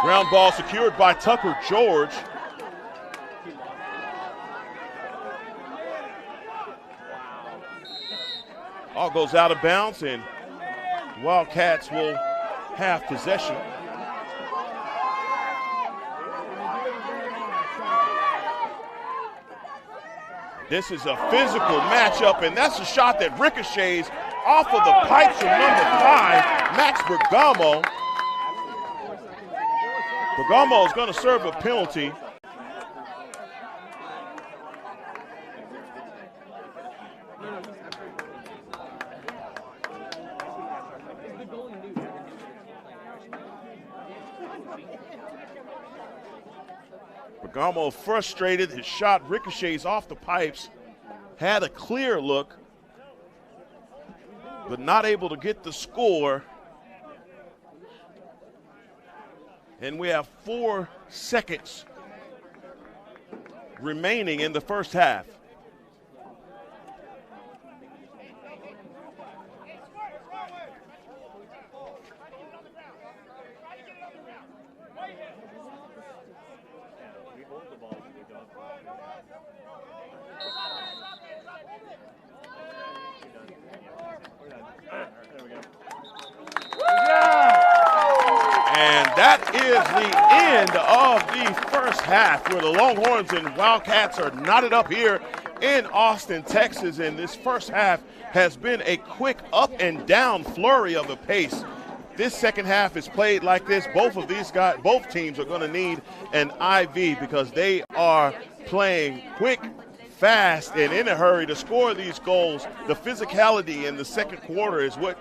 Ground ball secured by Tucker George. All goes out of bounds, and Wildcats will have possession. This is a physical matchup, and that's a shot that ricochets off of the pipes from number 5, Max Bergamo. Bergamo is going to serve a penalty. Bergamo frustrated, his shot ricochets off the pipes, had a clear look, but not able to get the score. And we have 4 seconds remaining in the first half. That is the end of the first half, where the Longhorns and Wildcats are knotted up here in Austin, Texas. And this first half has been a quick up and down flurry of the pace. this second half is played like this, both teams are going to need an IV because they are playing quick, fast, and in a hurry to score these goals. The physicality in the second quarter is what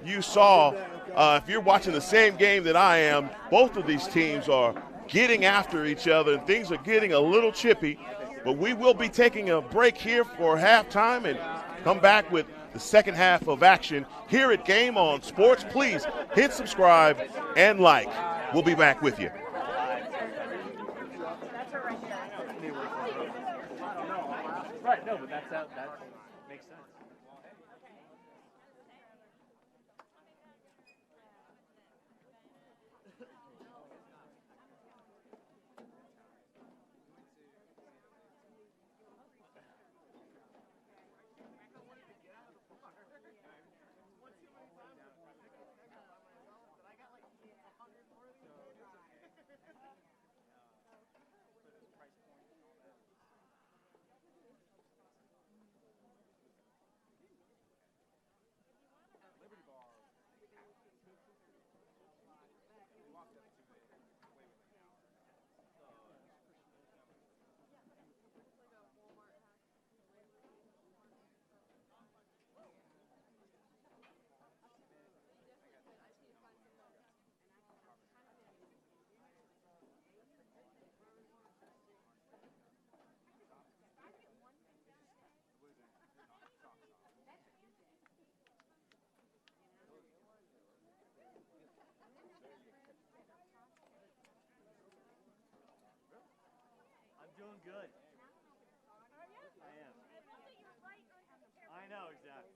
you saw. If you're watching the same game that I am, both of these teams are getting after each other, and things are getting a little chippy. But we will be taking a break here for halftime and come back with the second half of action here at Game On Sports. Please hit subscribe and like. We'll be back with you. Right, no, but that makes sense. Doing good. I am. I know, exactly.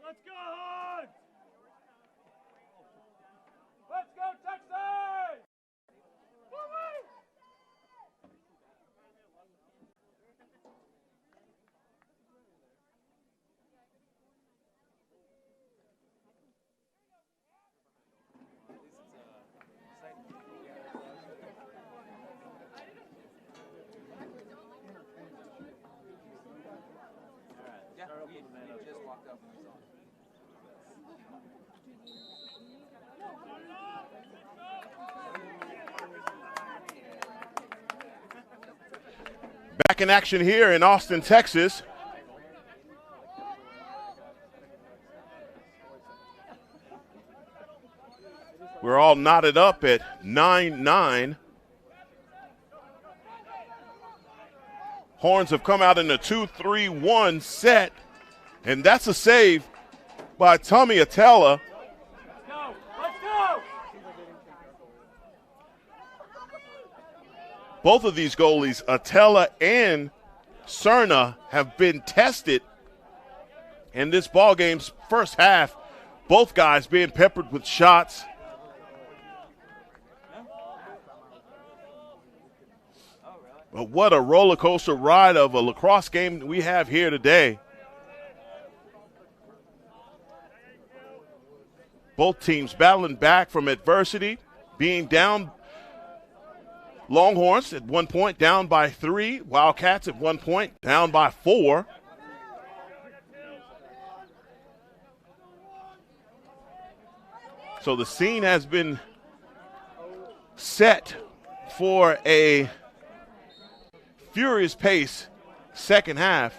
Let's go, Hogs! Let's go, Texas! Yeah, we just walked up and we saw it. back in action here in Austin, Texas. We're all knotted up at 9-9. Horns have come out in a 2-3-1 set, and that's a save by Tommy Atella. Let's go! Both of these goalies, Atella and Cerna, have been tested in this ball game's first half. Both guys being peppered with shots. But what a roller coaster ride of a lacrosse game we have here today. Both teams battling back from adversity, being down. Longhorns at one point down by 3. Wildcats at one point down by 4. So the scene has been set for a furious pace second half.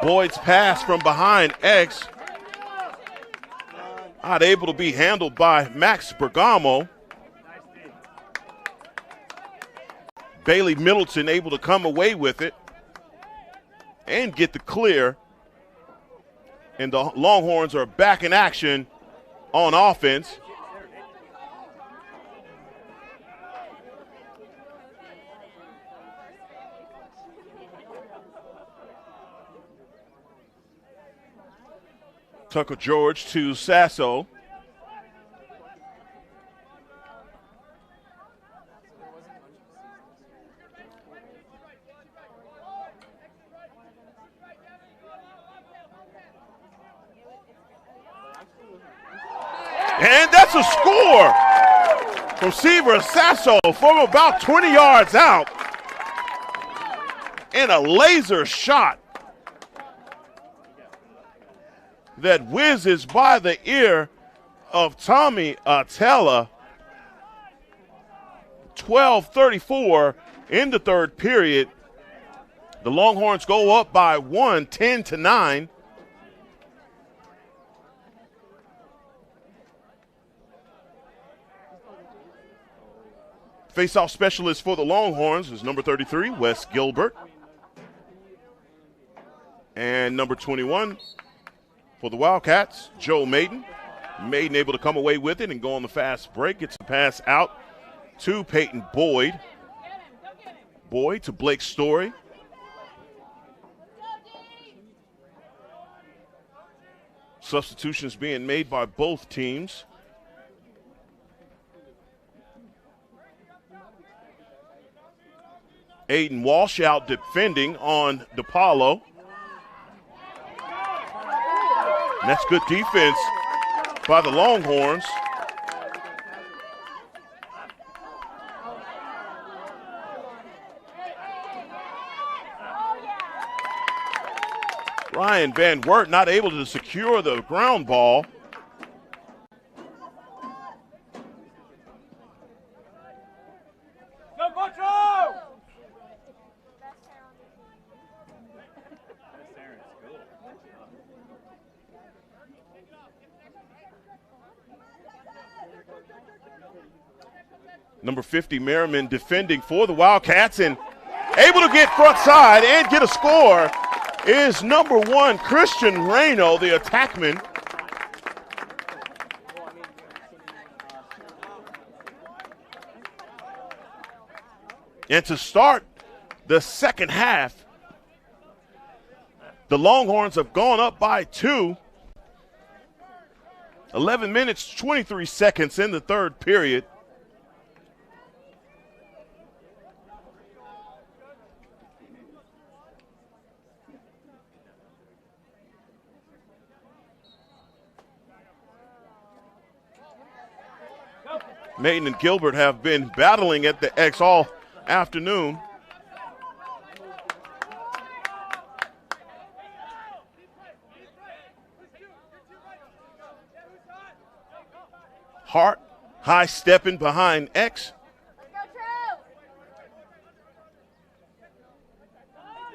Boyd's pass from behind X, not able to be handled by Max Bergamo. Bailey Middleton able to come away with it and get the clear. And the Longhorns are back in action on offense. Tucker George to Sasso. And that's a score from Seaver Sasso from about 20 yards out. And a laser shot that whizzes by the ear of Tommy Atella. 12:34 in the third period. The Longhorns go up by 1, 10-9. Face-off specialist for the Longhorns is number 33, Wes Gilbert. And number 21 for the Wildcats, Joe Maiden. Maiden able to come away with it and go on the fast break. Gets a pass out to Peyton Boyd. Boyd to Blake Story. Substitutions being made by both teams. Aiden Walsh out defending on DePaulo. And that's good defense by the Longhorns. Ryan Van Wert not able to secure the ground ball. Go, Butcho! Number 50, Merriman defending for the Wildcats and able to get front side and get a score is number 1, Christian Reno, the attackman. And to start the second half, the Longhorns have gone up by 2. 11 minutes, 23 seconds in the third period. Maiden and Gilbert have been battling at the X all afternoon. Hart high stepping behind X. Let's go,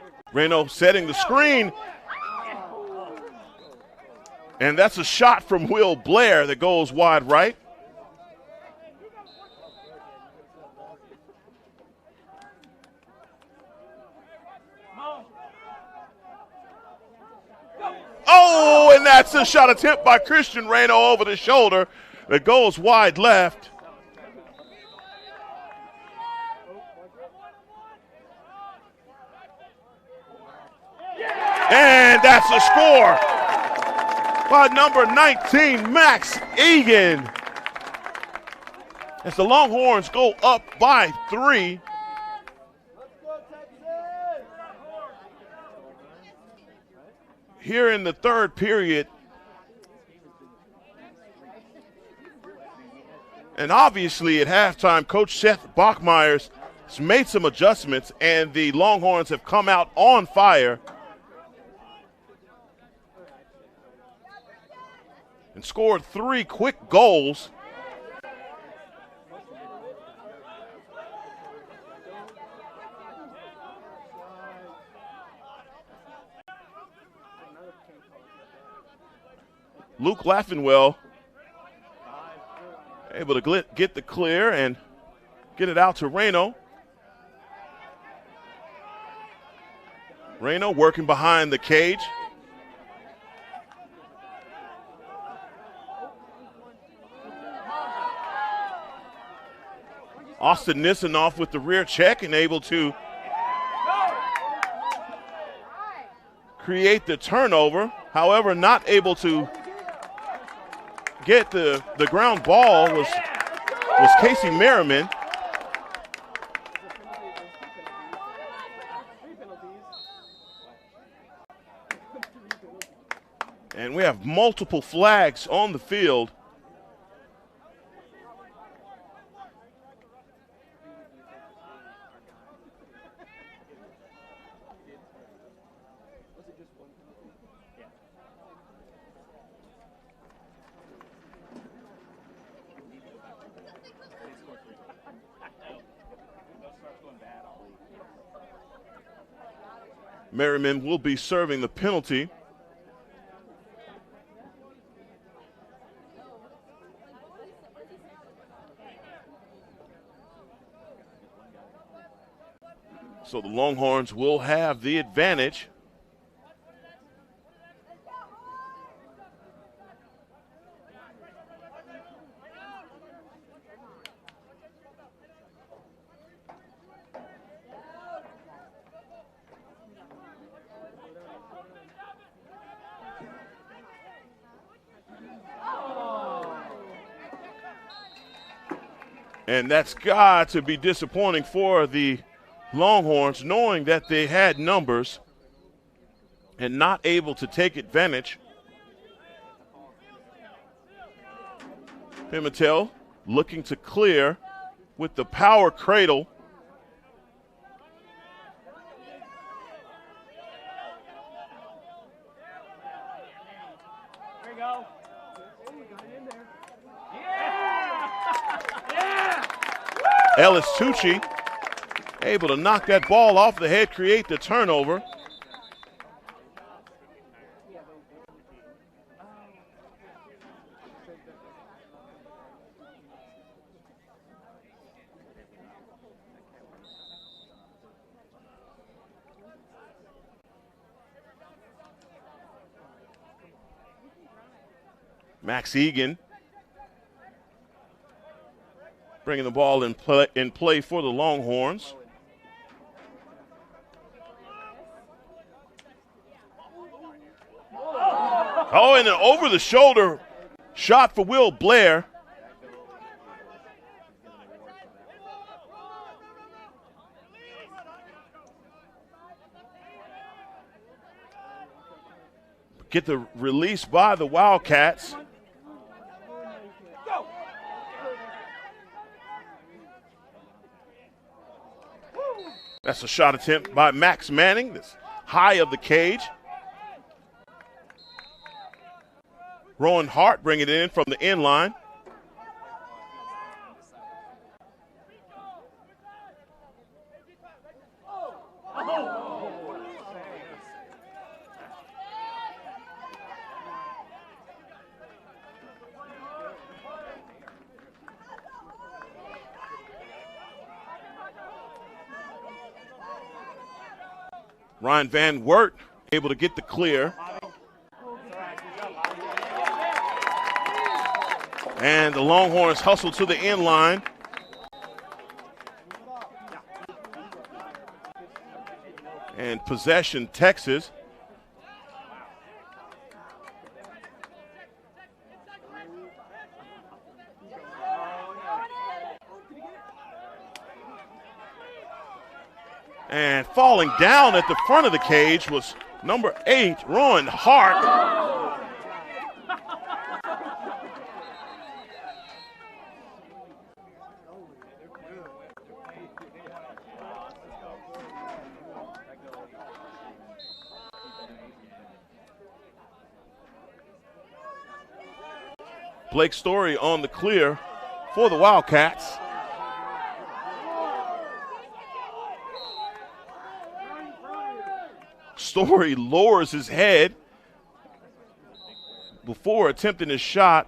True. Reno setting the screen. And that's a shot from Will Blair that goes wide right. Oh, and that's a shot attempt by Christian Reno over the shoulder that goes wide left. And that's a score by number 19, Max Egan. As the Longhorns go up by 3. Here in the third period. And obviously at halftime, Coach Seth Bachmeyer's has made some adjustments, and the Longhorns have come out on fire and scored 3 quick goals. Luke Laffenwell able to get the clear and get it out to Reno. Reno working behind the cage. Austin Nisanoff with the rear check and able to create the turnover. However, not able to get the ground ball was Casey Merriman. And we have multiple flags on the field. Merriman will be serving the penalty. So the Longhorns will have the advantage. And that's got to be disappointing for the Longhorns, knowing that they had numbers and not able to take advantage. Pimentel looking to clear with the power cradle. There you go. Ellis Tucci able to knock that ball off the head, create the turnover. Max Egan bringing the ball in play for the Longhorns. Oh, and an over-the-shoulder shot for Will Blair. Get the release by the Wildcats. That's a shot attempt by Max Manning. That's high of the cage. Rowan Hart bringing it in from the end line. Ryan Van Wert able to get the clear. And the Longhorns hustle to the end line. And possession, Texas. And falling down at the front of the cage was number 8, Rowan Hart. Blake Story on the clear for the Wildcats. Story lowers his head before attempting his shot.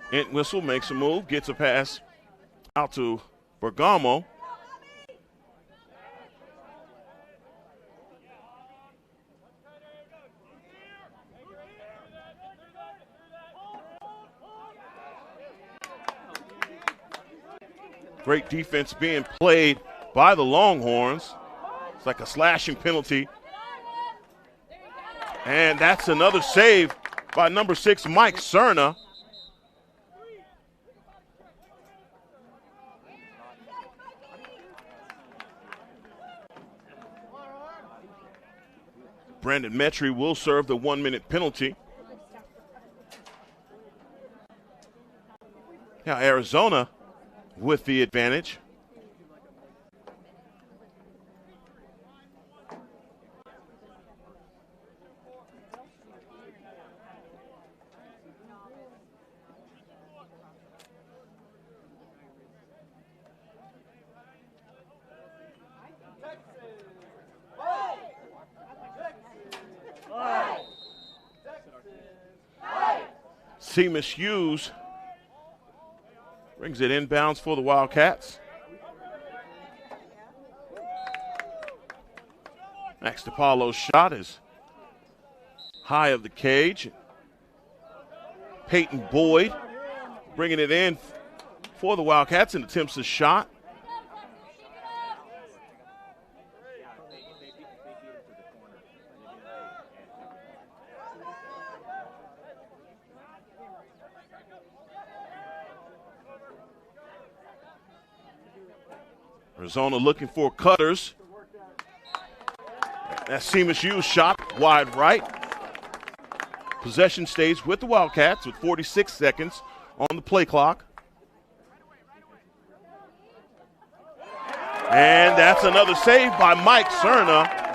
Entwistle makes a move, gets a pass out to Bergamo. Great defense being played by the Longhorns. It's like a slashing penalty. And that's another save by number 6, Mike Cerna. Brandon Metry will serve the 1-minute penalty. Now Arizona with the advantage. Seamus Hughes brings it inbounds for the Wildcats. Max DePaulo's shot is high of the cage. Peyton Boyd bringing it in for the Wildcats and attempts a shot. Arizona looking for cutters. That's Seamus Hughes' shot wide right. Possession stays with the Wildcats with 46 seconds on the play clock. And that's another save by Mike Cerna.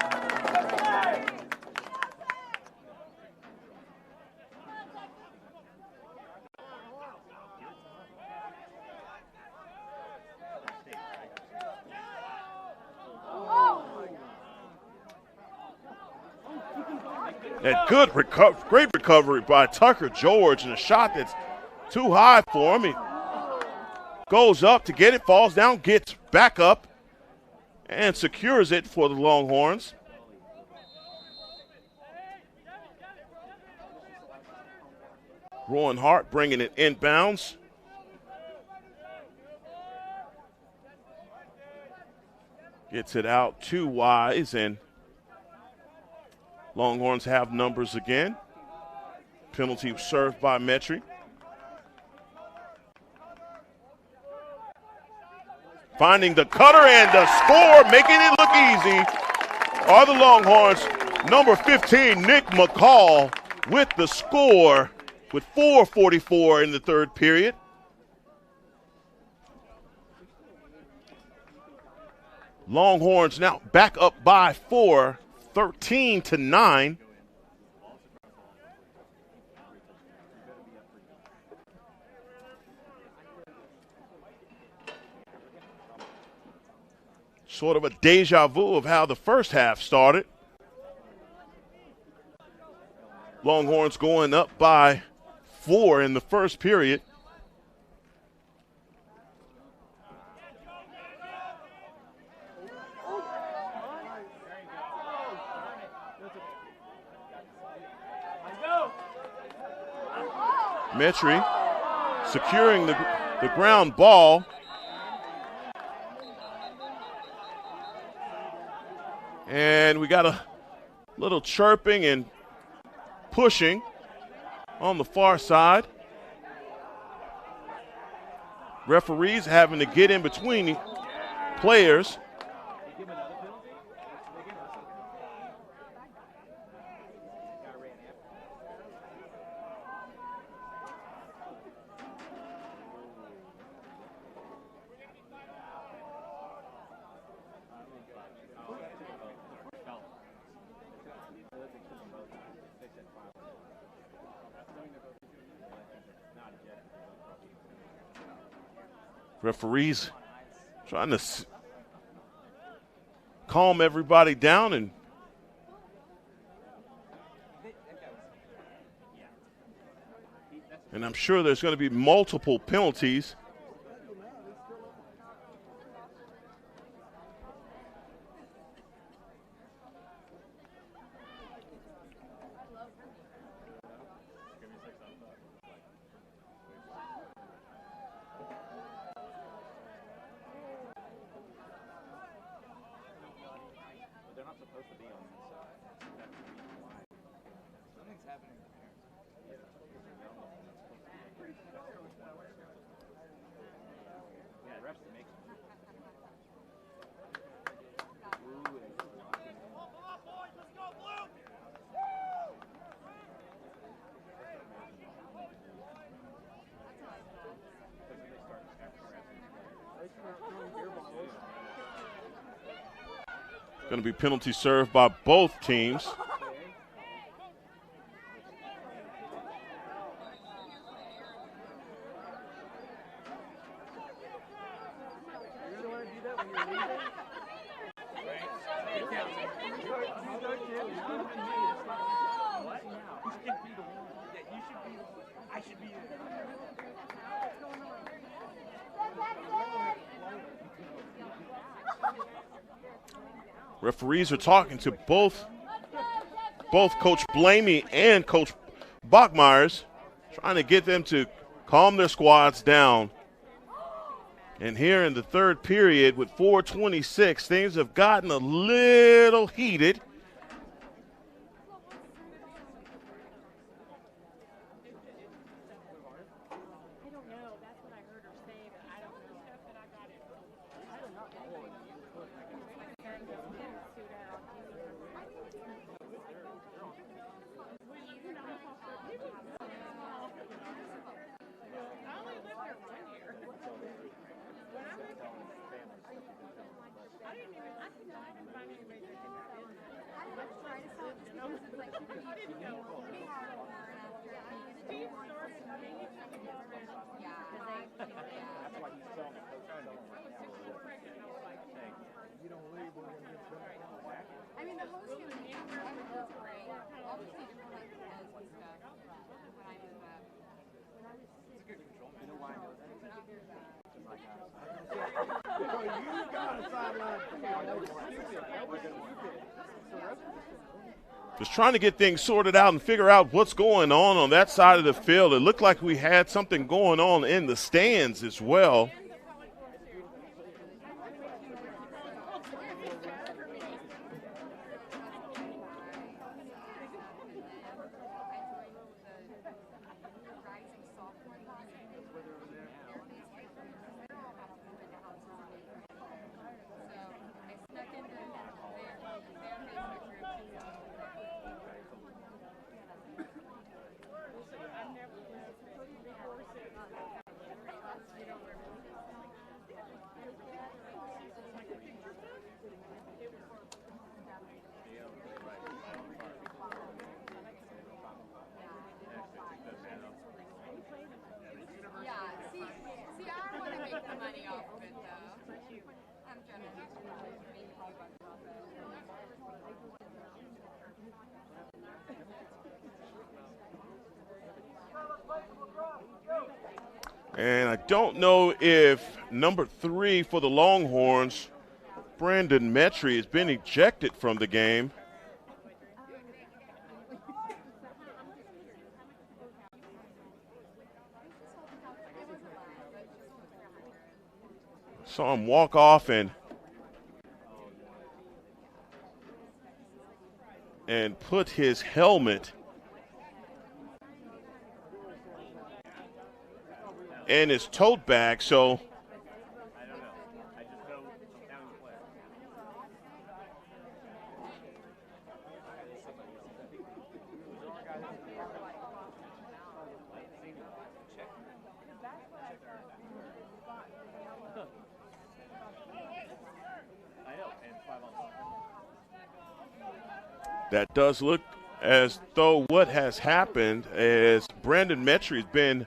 And great recovery by Tucker George, and a shot that's too high for him. He goes up to get it, falls down, gets back up, and secures it for the Longhorns. Rowan Hart bringing it inbounds. Gets it out to Wise, and Longhorns have numbers again. Penalty served by Metry. Finding the cutter and the score, making it look easy, are the Longhorns. Number 15, Nick McCall, with the score with 4:44 in the third period. Longhorns now back up by 4, 13-9. Sort of a deja vu of how the first half started. Longhorns going up by 4 in the first period. Metry securing the ground ball. And we got a little chirping and pushing on the far side. Referees having to get in between the players. Referees trying to calm everybody down, and I'm sure there's going to be multiple penalties. Going to be penalty served by both teams. Referees are talking to both Coach Blamey and Coach Bachmeyers, trying to get them to calm their squads down. And here in the third period with 4:26, things have gotten a little heated. I mean, the host is great. Obviously, different like and stuff. When I moved up. It's a good control. You know why I know that? You got a sideline. Just trying to get things sorted out and figure out what's going on that side of the field. It looked like we had something going on in the stands as well. And I don't know if number 3 for the Longhorns, Brandon Metry, has been ejected from the game. Saw him walk off and put his helmet in his tote bag, so that does look as though what has happened is Brandon Metry has been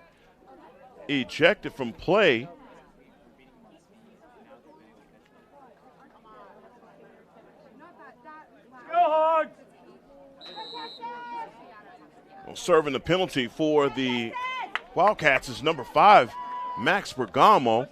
ejected from play. Well, serving the penalty for the Wildcats is number 5, Max Bergamo.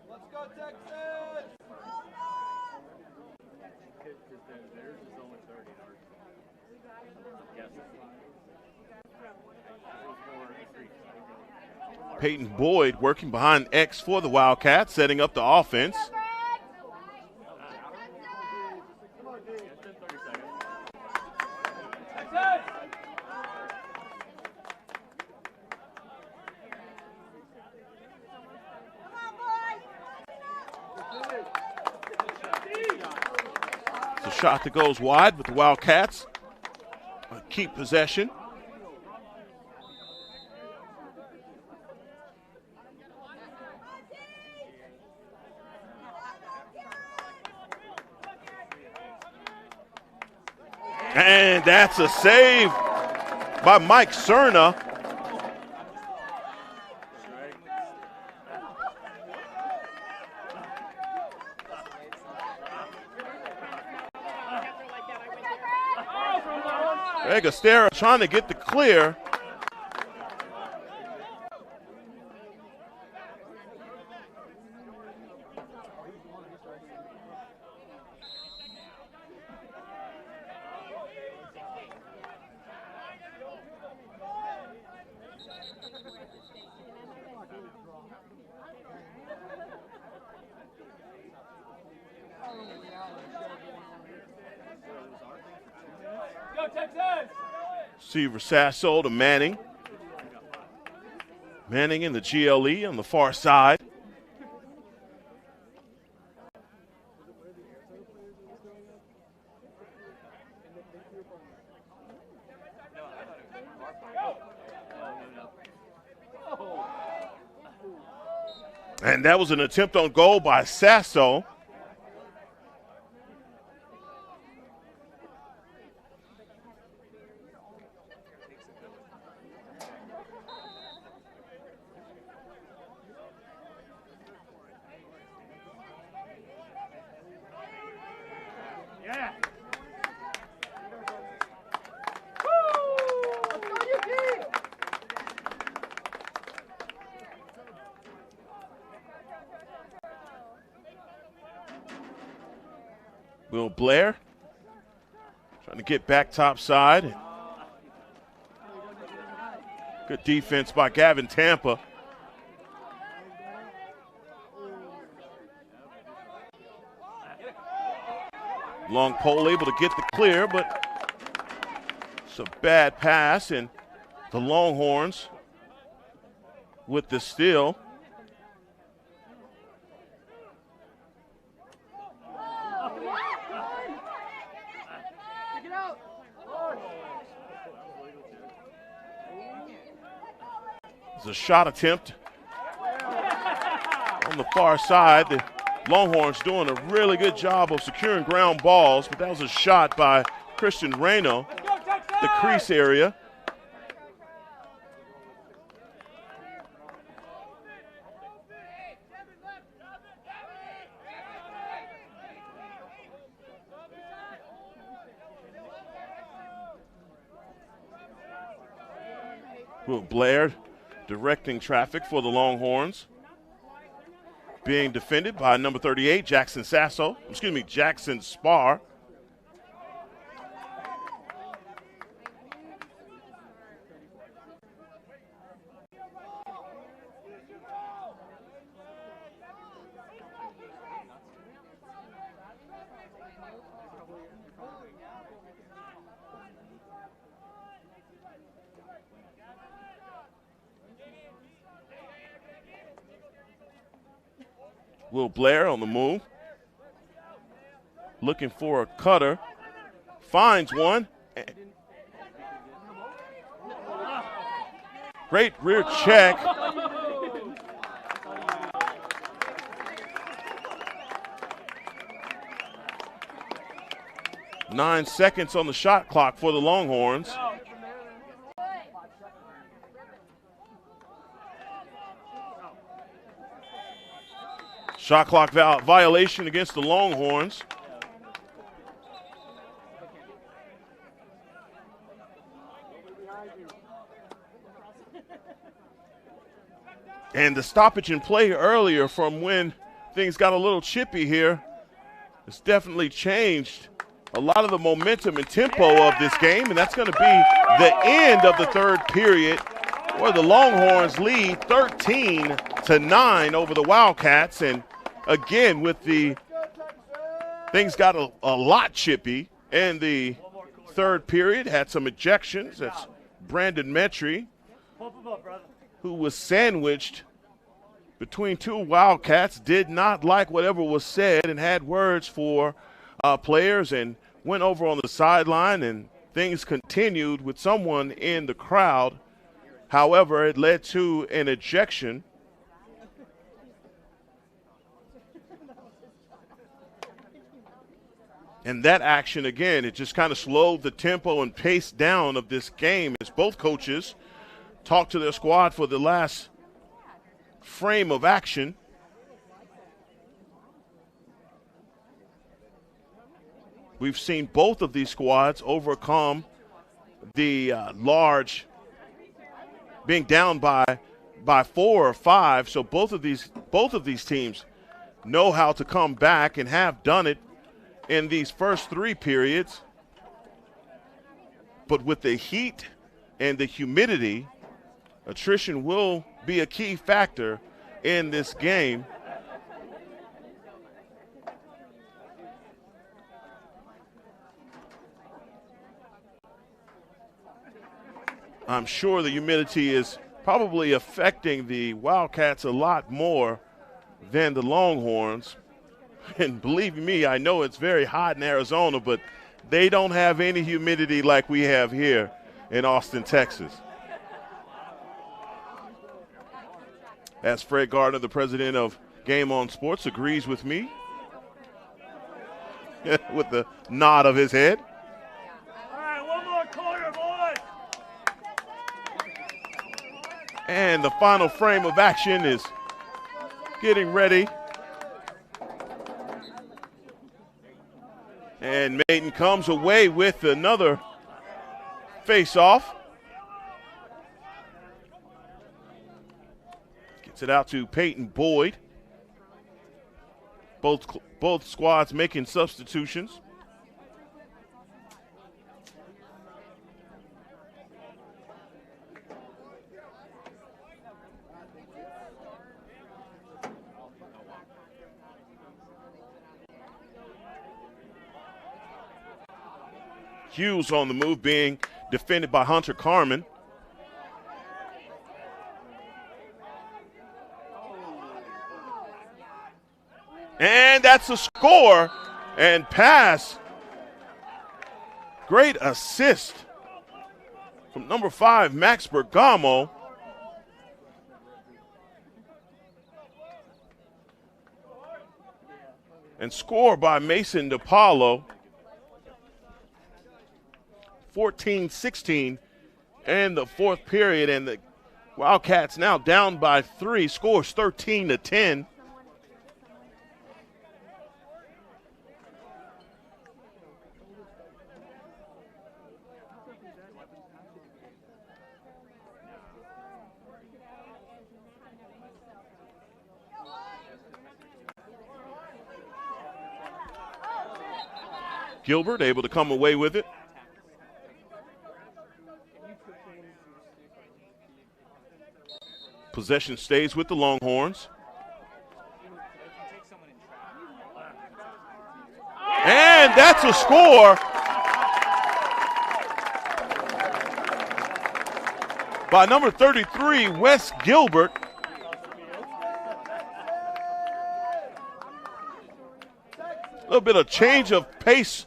Let's go, Texas! Let's go, Texas! Peyton Boyd working behind X for the Wildcats, setting up the offense. It's a shot that goes wide, but the Wildcats keep possession. And that's a save by Mike Cerna. Agostera trying to get the clear. Go, Texas! Receiver Sasso to Manning. Manning in the GLE on the far side. And that was an attempt on goal by Sasso. Will Blair trying to get back top side. Good defense by Gavin Tampa. Long pole able to get the clear, but it's a bad pass, and the Longhorns with the steal. It's a shot attempt on the far side. The Longhorns doing a really good job of securing ground balls, but that was a shot by Christian Reno, the crease area. Will Blair directing traffic for the Longhorns. Being defended by number 38, Jackson Spar. Will Blair on the move. Looking for a cutter. Finds one. Great rear check. Nine seconds on the shot clock for the Longhorns. Shot clock violation against the Longhorns. And the stoppage in play earlier from when things got a little chippy here has definitely changed a lot of the momentum and tempo of this game, and that's going to be the end of the third period, where the Longhorns lead 13-9 over the Wildcats. And again, with the things got a lot chippy in the third period, had some ejections. That's Brandon Metry, who was sandwiched between two Wildcats, did not like whatever was said and had words for players and went over on the sideline, and things continued with someone in the crowd. However, it led to an ejection. And that action, again, it just kind of slowed the tempo and pace down of this game as both coaches talked to their squad for the last frame of action. We've seen both of these squads overcome the large, being down by 4 or 5. So both of these teams know how to come back and have done it in these first 3 periods. But with the heat and the humidity, attrition will be a key factor in this game. I'm sure the humidity is probably affecting the Wildcats a lot more than the Longhorns. And believe me, I know it's very hot in Arizona, but they don't have any humidity like we have here in Austin, Texas. As Fred Gardner, the president of Game On Sports, agrees with me with the nod of his head. All right, one more quarter, boys. And the final frame of action is getting ready. And Maiden comes away with another face-off. Gets it out to Peyton Boyd. Both squads making substitutions. Hughes on the move, being defended by Hunter Carmen. And that's a score and pass. Great assist from number 5, Max Bergamo. And score by Mason DePaulo. 14-16 in the fourth period, and the Wildcats now down by 3, scores 13-10. Gilbert able to come away with it. Possession stays with the Longhorns. And that's a score by number 33, Wes Gilbert. A little bit of change of pace.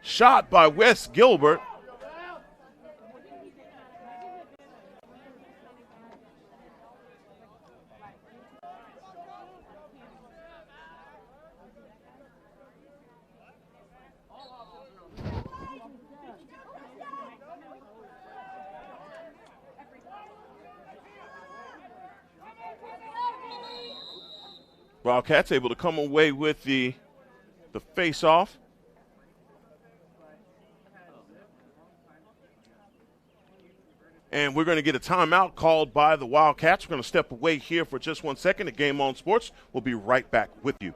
Shot by Wes Gilbert. Wildcats able to come away with the face-off. And we're going to get a timeout called by the Wildcats. We're going to step away here for just 1 second at Game On Sports. We'll be right back with you.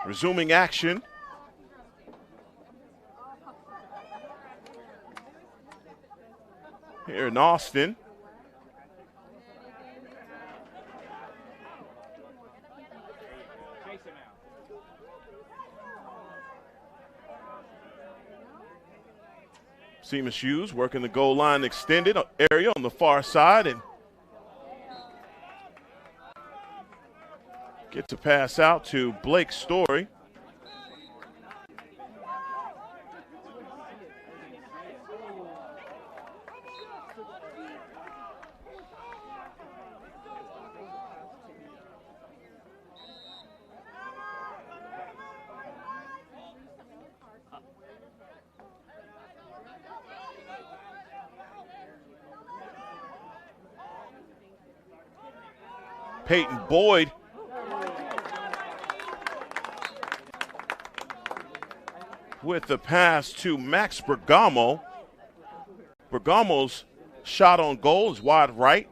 Resuming action. Here in Austin. Seamus Hughes working the goal line extended area on the far side and gets a pass out to Blake Story. Peyton Boyd with the pass to Max Bergamo. Bergamo's shot on goal is wide right.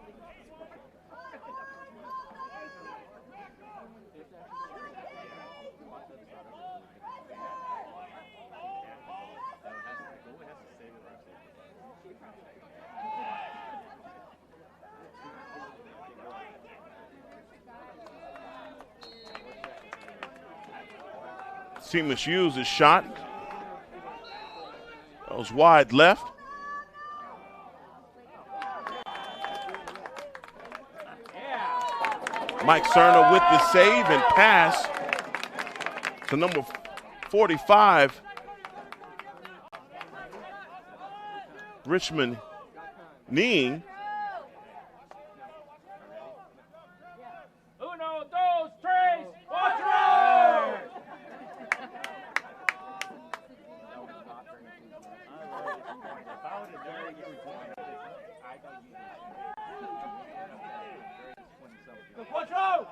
Seamus Hughes' his shot. That was wide left. Mike Cerna with the save and pass to number 45, Richmond Ning. Uno, dos, tres, cuatro! Cuatro!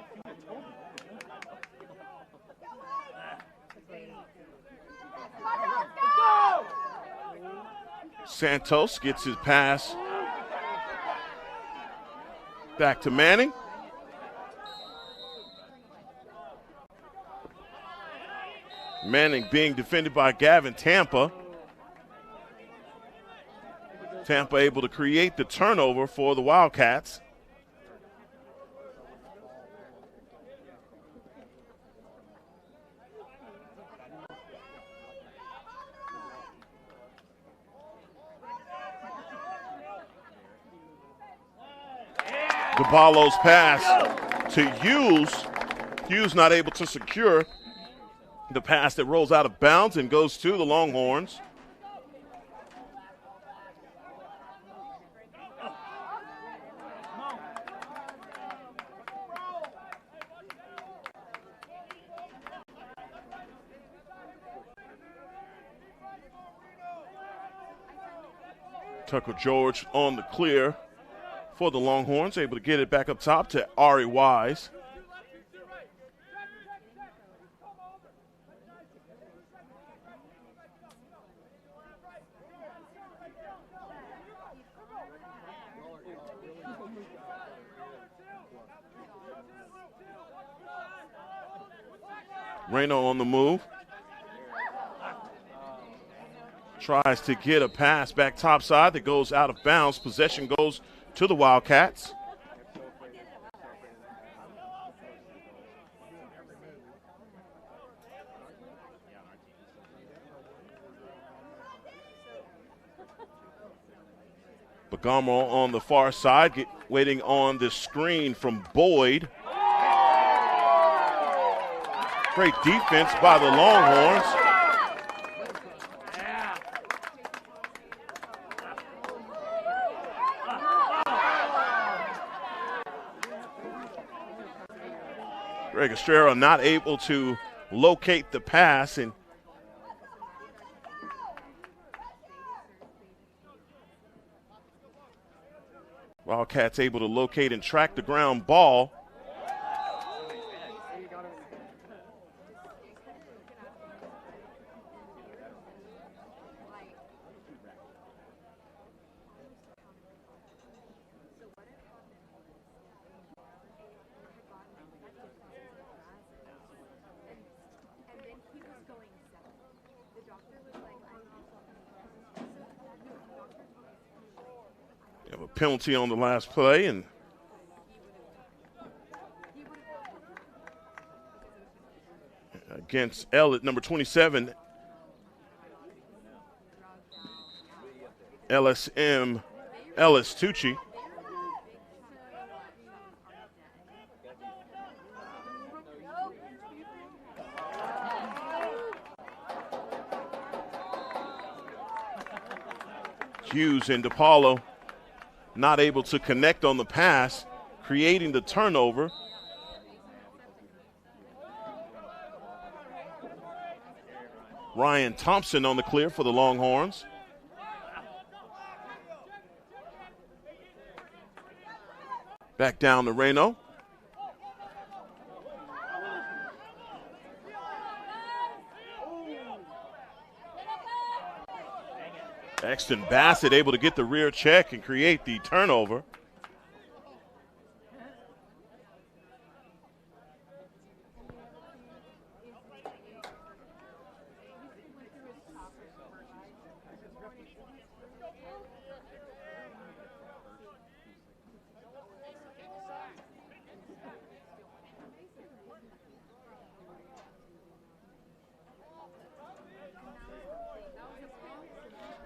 Santos gets his pass back to Manning. Manning being defended by Gavin Tampa. Tampa able to create the turnover for the Wildcats. DePaulo's pass to Hughes. Hughes not able to secure the pass that rolls out of bounds and goes to the Longhorns. Tucker George on the clear for the Longhorns, able to get it back up top to Ari Wise. Reno on the move. Tries to get a pass back topside that goes out of bounds. Possession goes to the Wildcats. Bagamo on the far side, waiting on the screen from Boyd. Great defense by the Longhorns. Greg Estrella not able to locate the pass, and Wildcats able to locate and track the ground ball. Have a penalty on the last play, and against Elliott, number 27, LSM Ellis Tucci. Hughes and DePaulo not able to connect on the pass, creating the turnover. Ryan Thompson on the clear for the Longhorns. Back down to Reno. Exton Bassett able to get the rear check and create the turnover.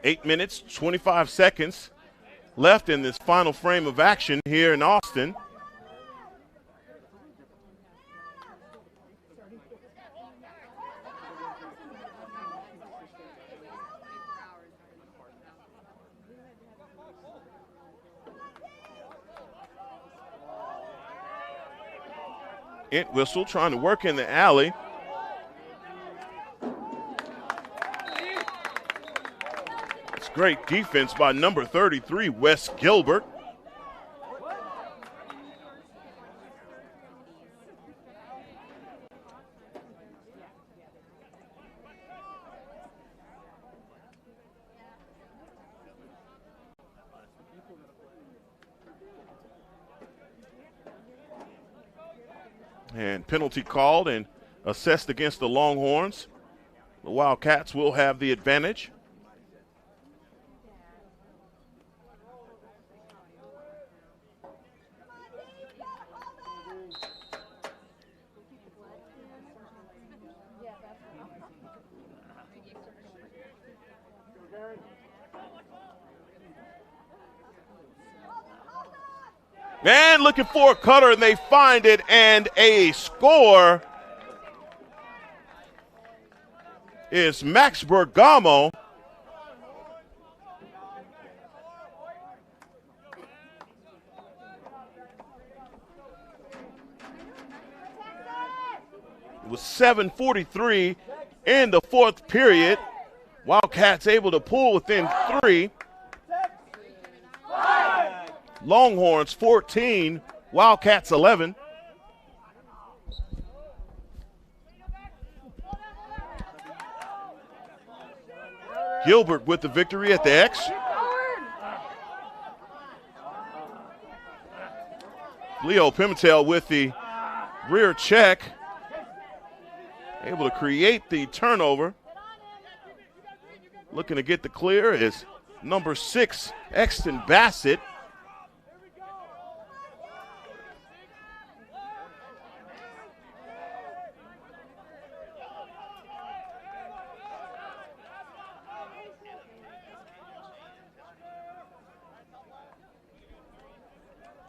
Eight minutes, 25 seconds left in this final frame of action here in Austin. Entwistle trying to work in the alley. Great defense by number 33, Wes Gilbert. And penalty called and assessed against the Longhorns. The Wildcats will have the advantage. Man looking for a cutter, and they find it, and a score is Max Bergamo. It was 7:43 in the fourth period. Wildcats able to pull within 3. Longhorns 14, Wildcats 11. Gilbert with the victory at the X. Leo Pimentel with the rear check. Able to create the turnover. Looking to get the clear is number 6, Exton Bassett.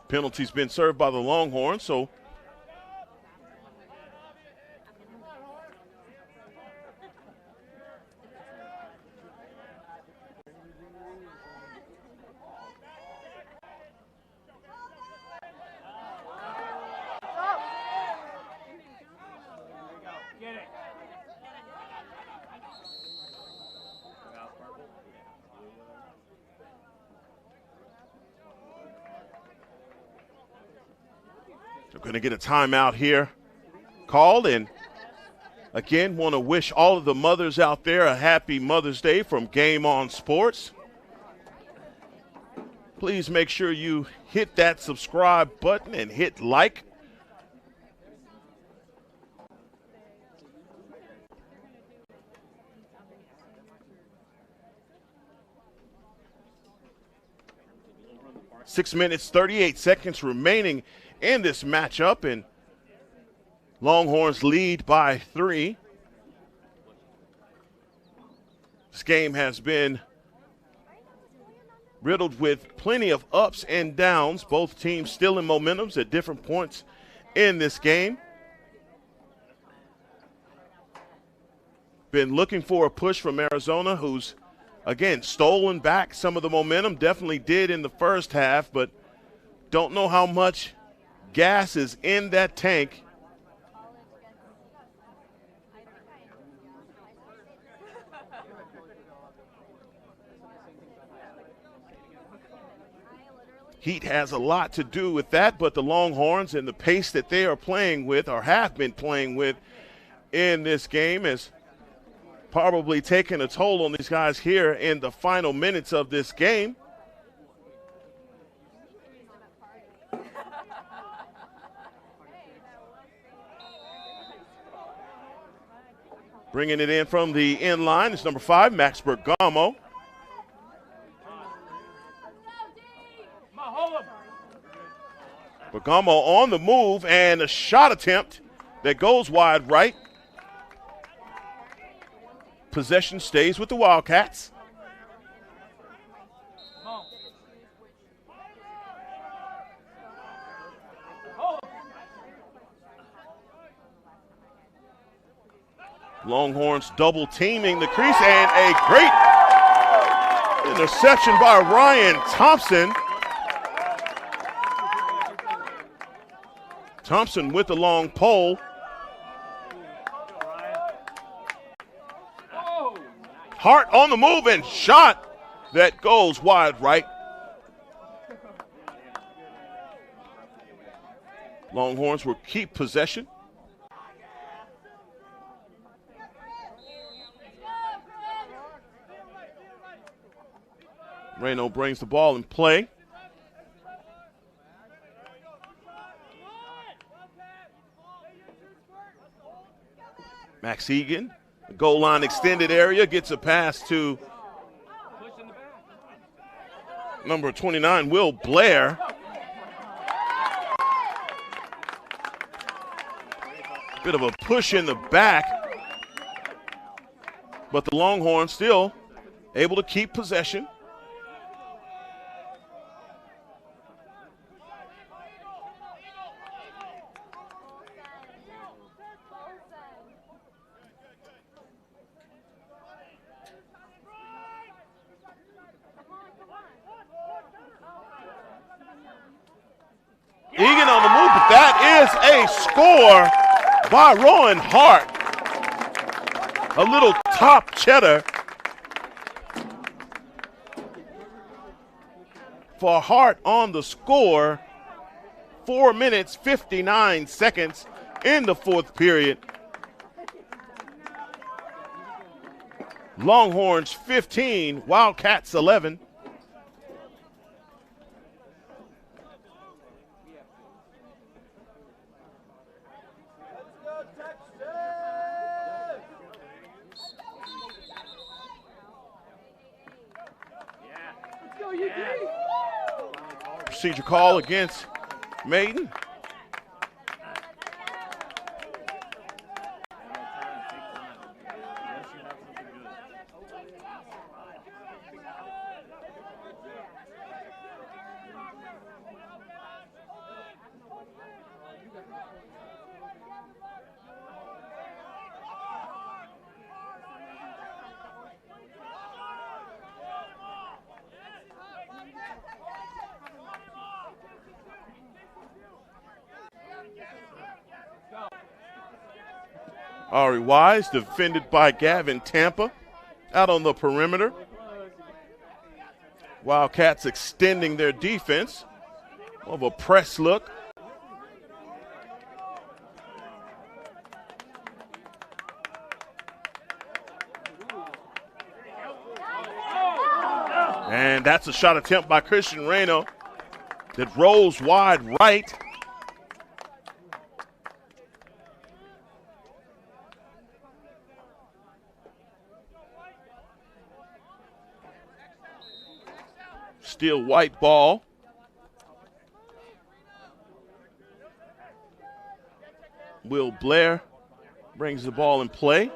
Penalty's been served by the Longhorns, so they're going to get a timeout here called. And again, want to wish all of the mothers out there a happy Mother's Day from Game On Sports. Please make sure you hit that subscribe button and hit like. Six minutes, 38 seconds remaining in this matchup, and Longhorns lead by 3. This game has been riddled with plenty of ups and downs. Both teams still in momentums at different points in this game. Been looking for a push from Arizona, who's, again, stolen back some of the momentum. Definitely did in the first half, but don't know how much gas is in that tank. Heat has a lot to do with that, but the Longhorns and the pace that they are playing with, or have been playing with in this game, has probably taken a toll on these guys here in the final minutes of this game. Bringing it in from the end line is number 5, Max Bergamo. Bergamo on the move, and a shot attempt that goes wide right. Possession stays with the Wildcats. Longhorns double teaming the crease, and a great interception by Ryan Thompson. Thompson with the long pole. Hart on the move, and shot that goes wide right. Longhorns will keep possession. Reno brings the ball in play. Max Egan, goal line extended area, gets a pass to number 29, Will Blair. Bit of a push in the back, but the Longhorns still able to keep possession. That is a score by Rowan Hart. A little top cheddar for Hart on the score. 4 minutes, 59 seconds in the fourth period. Longhorns 15, Wildcats 11. Procedure call against Maiden. Ari Wise defended by Gavin Tampa out on the perimeter. Wildcats extending their defense. More of a press look. And that's a shot attempt by Christian Reno that rolls wide right. Still white ball. Will Blair brings the ball in play.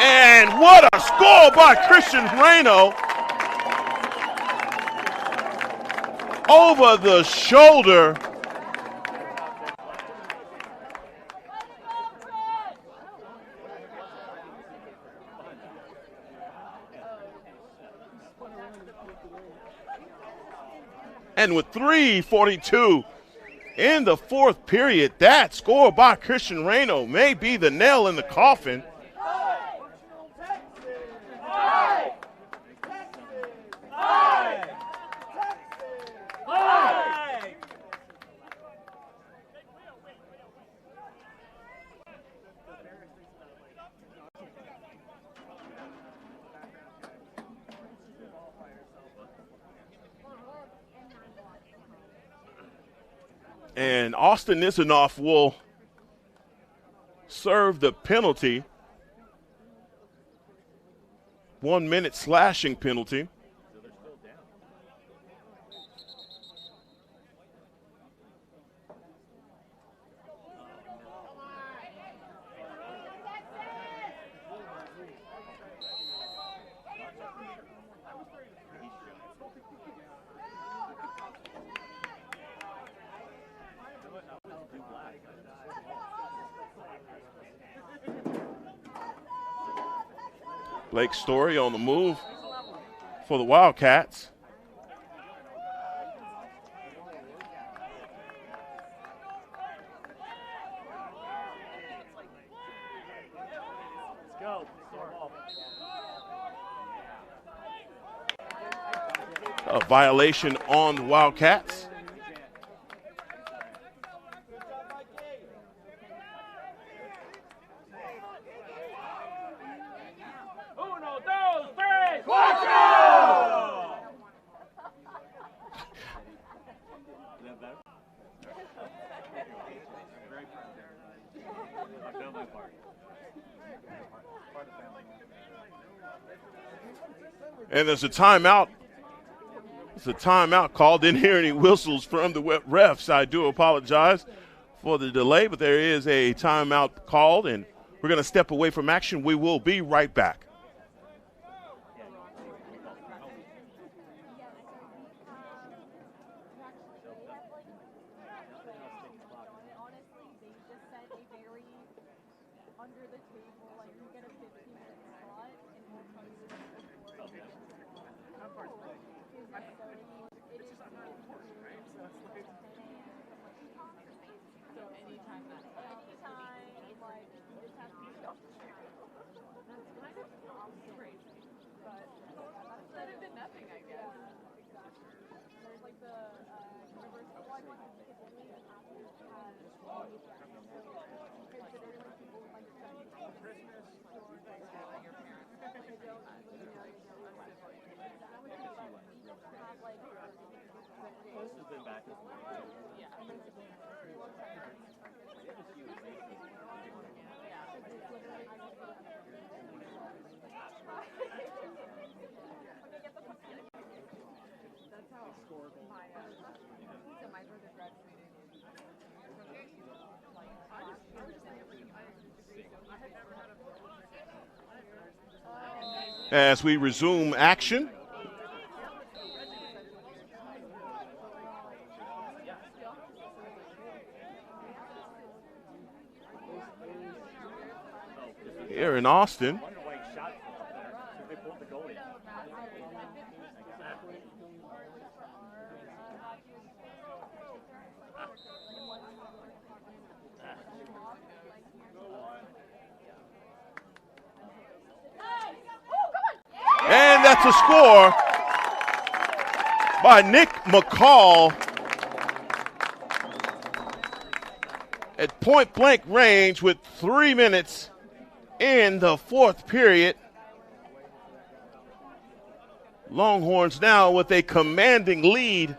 And what a score by Christian Reno. Over the shoulder. And with 3:42 in the fourth period, that score by Christian Reno may be the nail in the coffin. And Austin Nisanoff will serve the penalty. 1 minute slashing penalty. Blake Story on the move for the Wildcats. A violation on the Wildcats. And there's a timeout. It's a timeout called. Didn't hear any whistles from the refs. I do apologize for the delay, but there is a timeout called, and we're going to step away from action. We will be right back. Under the table, like you get a 15-minute slot, and we'll tell you As we resume action. Here in Austin. And that's a score by Nick McCall at point-blank range with 3 minutes in the fourth period. Longhorns now with a commanding lead.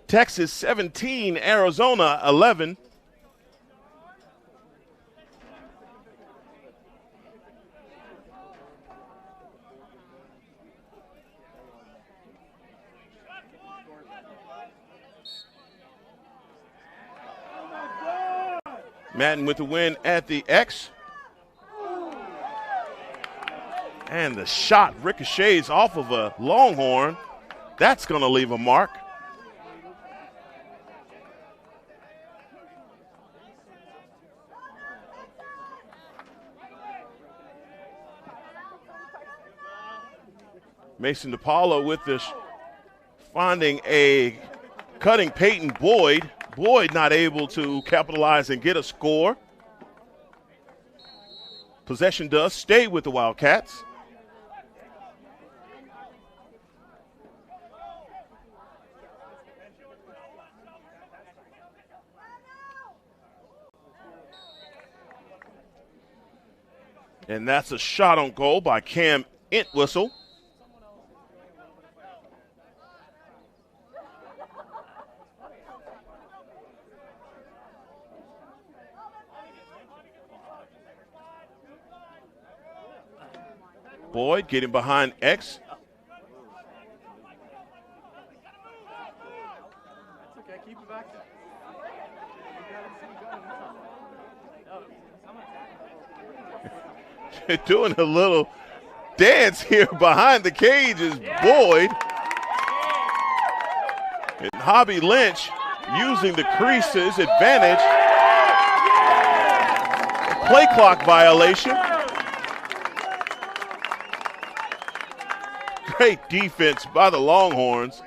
Texas 17, Arizona 11. Madden with the win at the X. And the shot ricochets off of a Longhorn. That's going to leave a mark. Mason DePaulo with this, finding a cutting Peyton Boyd. Boyd not able to capitalize and get a score. Possession does stay with the Wildcats. And that's a shot on goal by Cam Entwistle. Boyd getting behind X. Okay, keep it back there. Doing a little dance here behind the cage is Boyd. And Hobby Lynch using the creases advantage. A play clock violation. Great defense by the Longhorns.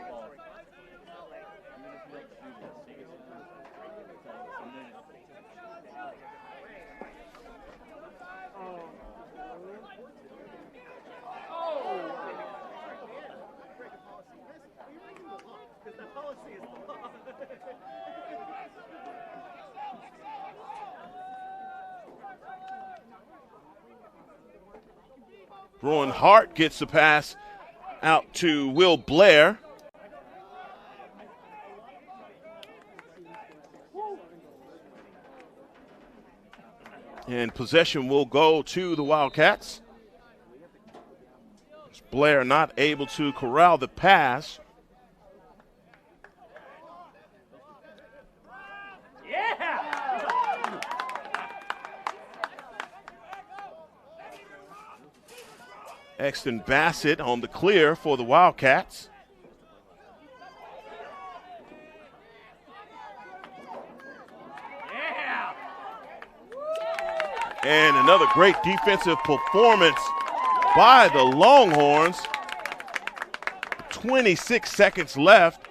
Rowan Hart gets the pass out to Will Blair. And possession will go to the Wildcats. Blair not able to corral the pass. Exton Bassett on the clear for the Wildcats. And another great defensive performance by the Longhorns. 26 seconds left.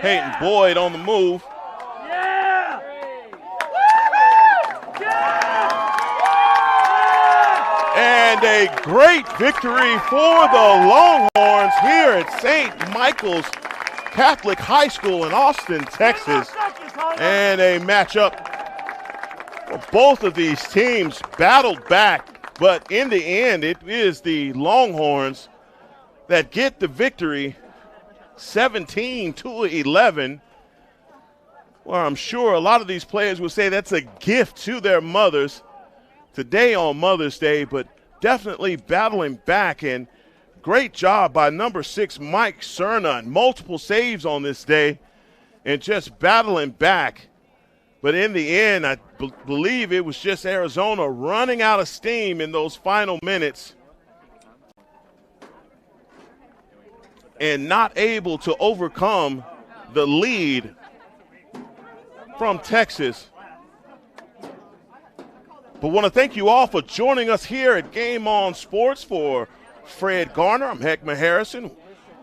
Peyton Boyd on the move. Yeah! And a great victory for the Longhorns here at St. Michael's Catholic High School in Austin, Texas. And a matchup where both of these teams battled back, but in the end, it is the Longhorns that get the victory, 17-11. Well, I'm sure a lot of these players would say that's a gift to their mothers today on Mother's Day, but definitely battling back. And great job by number 6, Mike Cerna. Multiple saves on this day and just battling back. But in the end, I believe it was just Arizona running out of steam in those final minutes and not able to overcome the lead from Texas. But want to thank you all for joining us here at Game On Sports. For Fred Garner, I'm Heckman Harrison.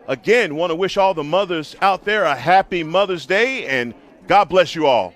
Again, want to wish all the mothers out there a happy Mother's Day, and God bless you all.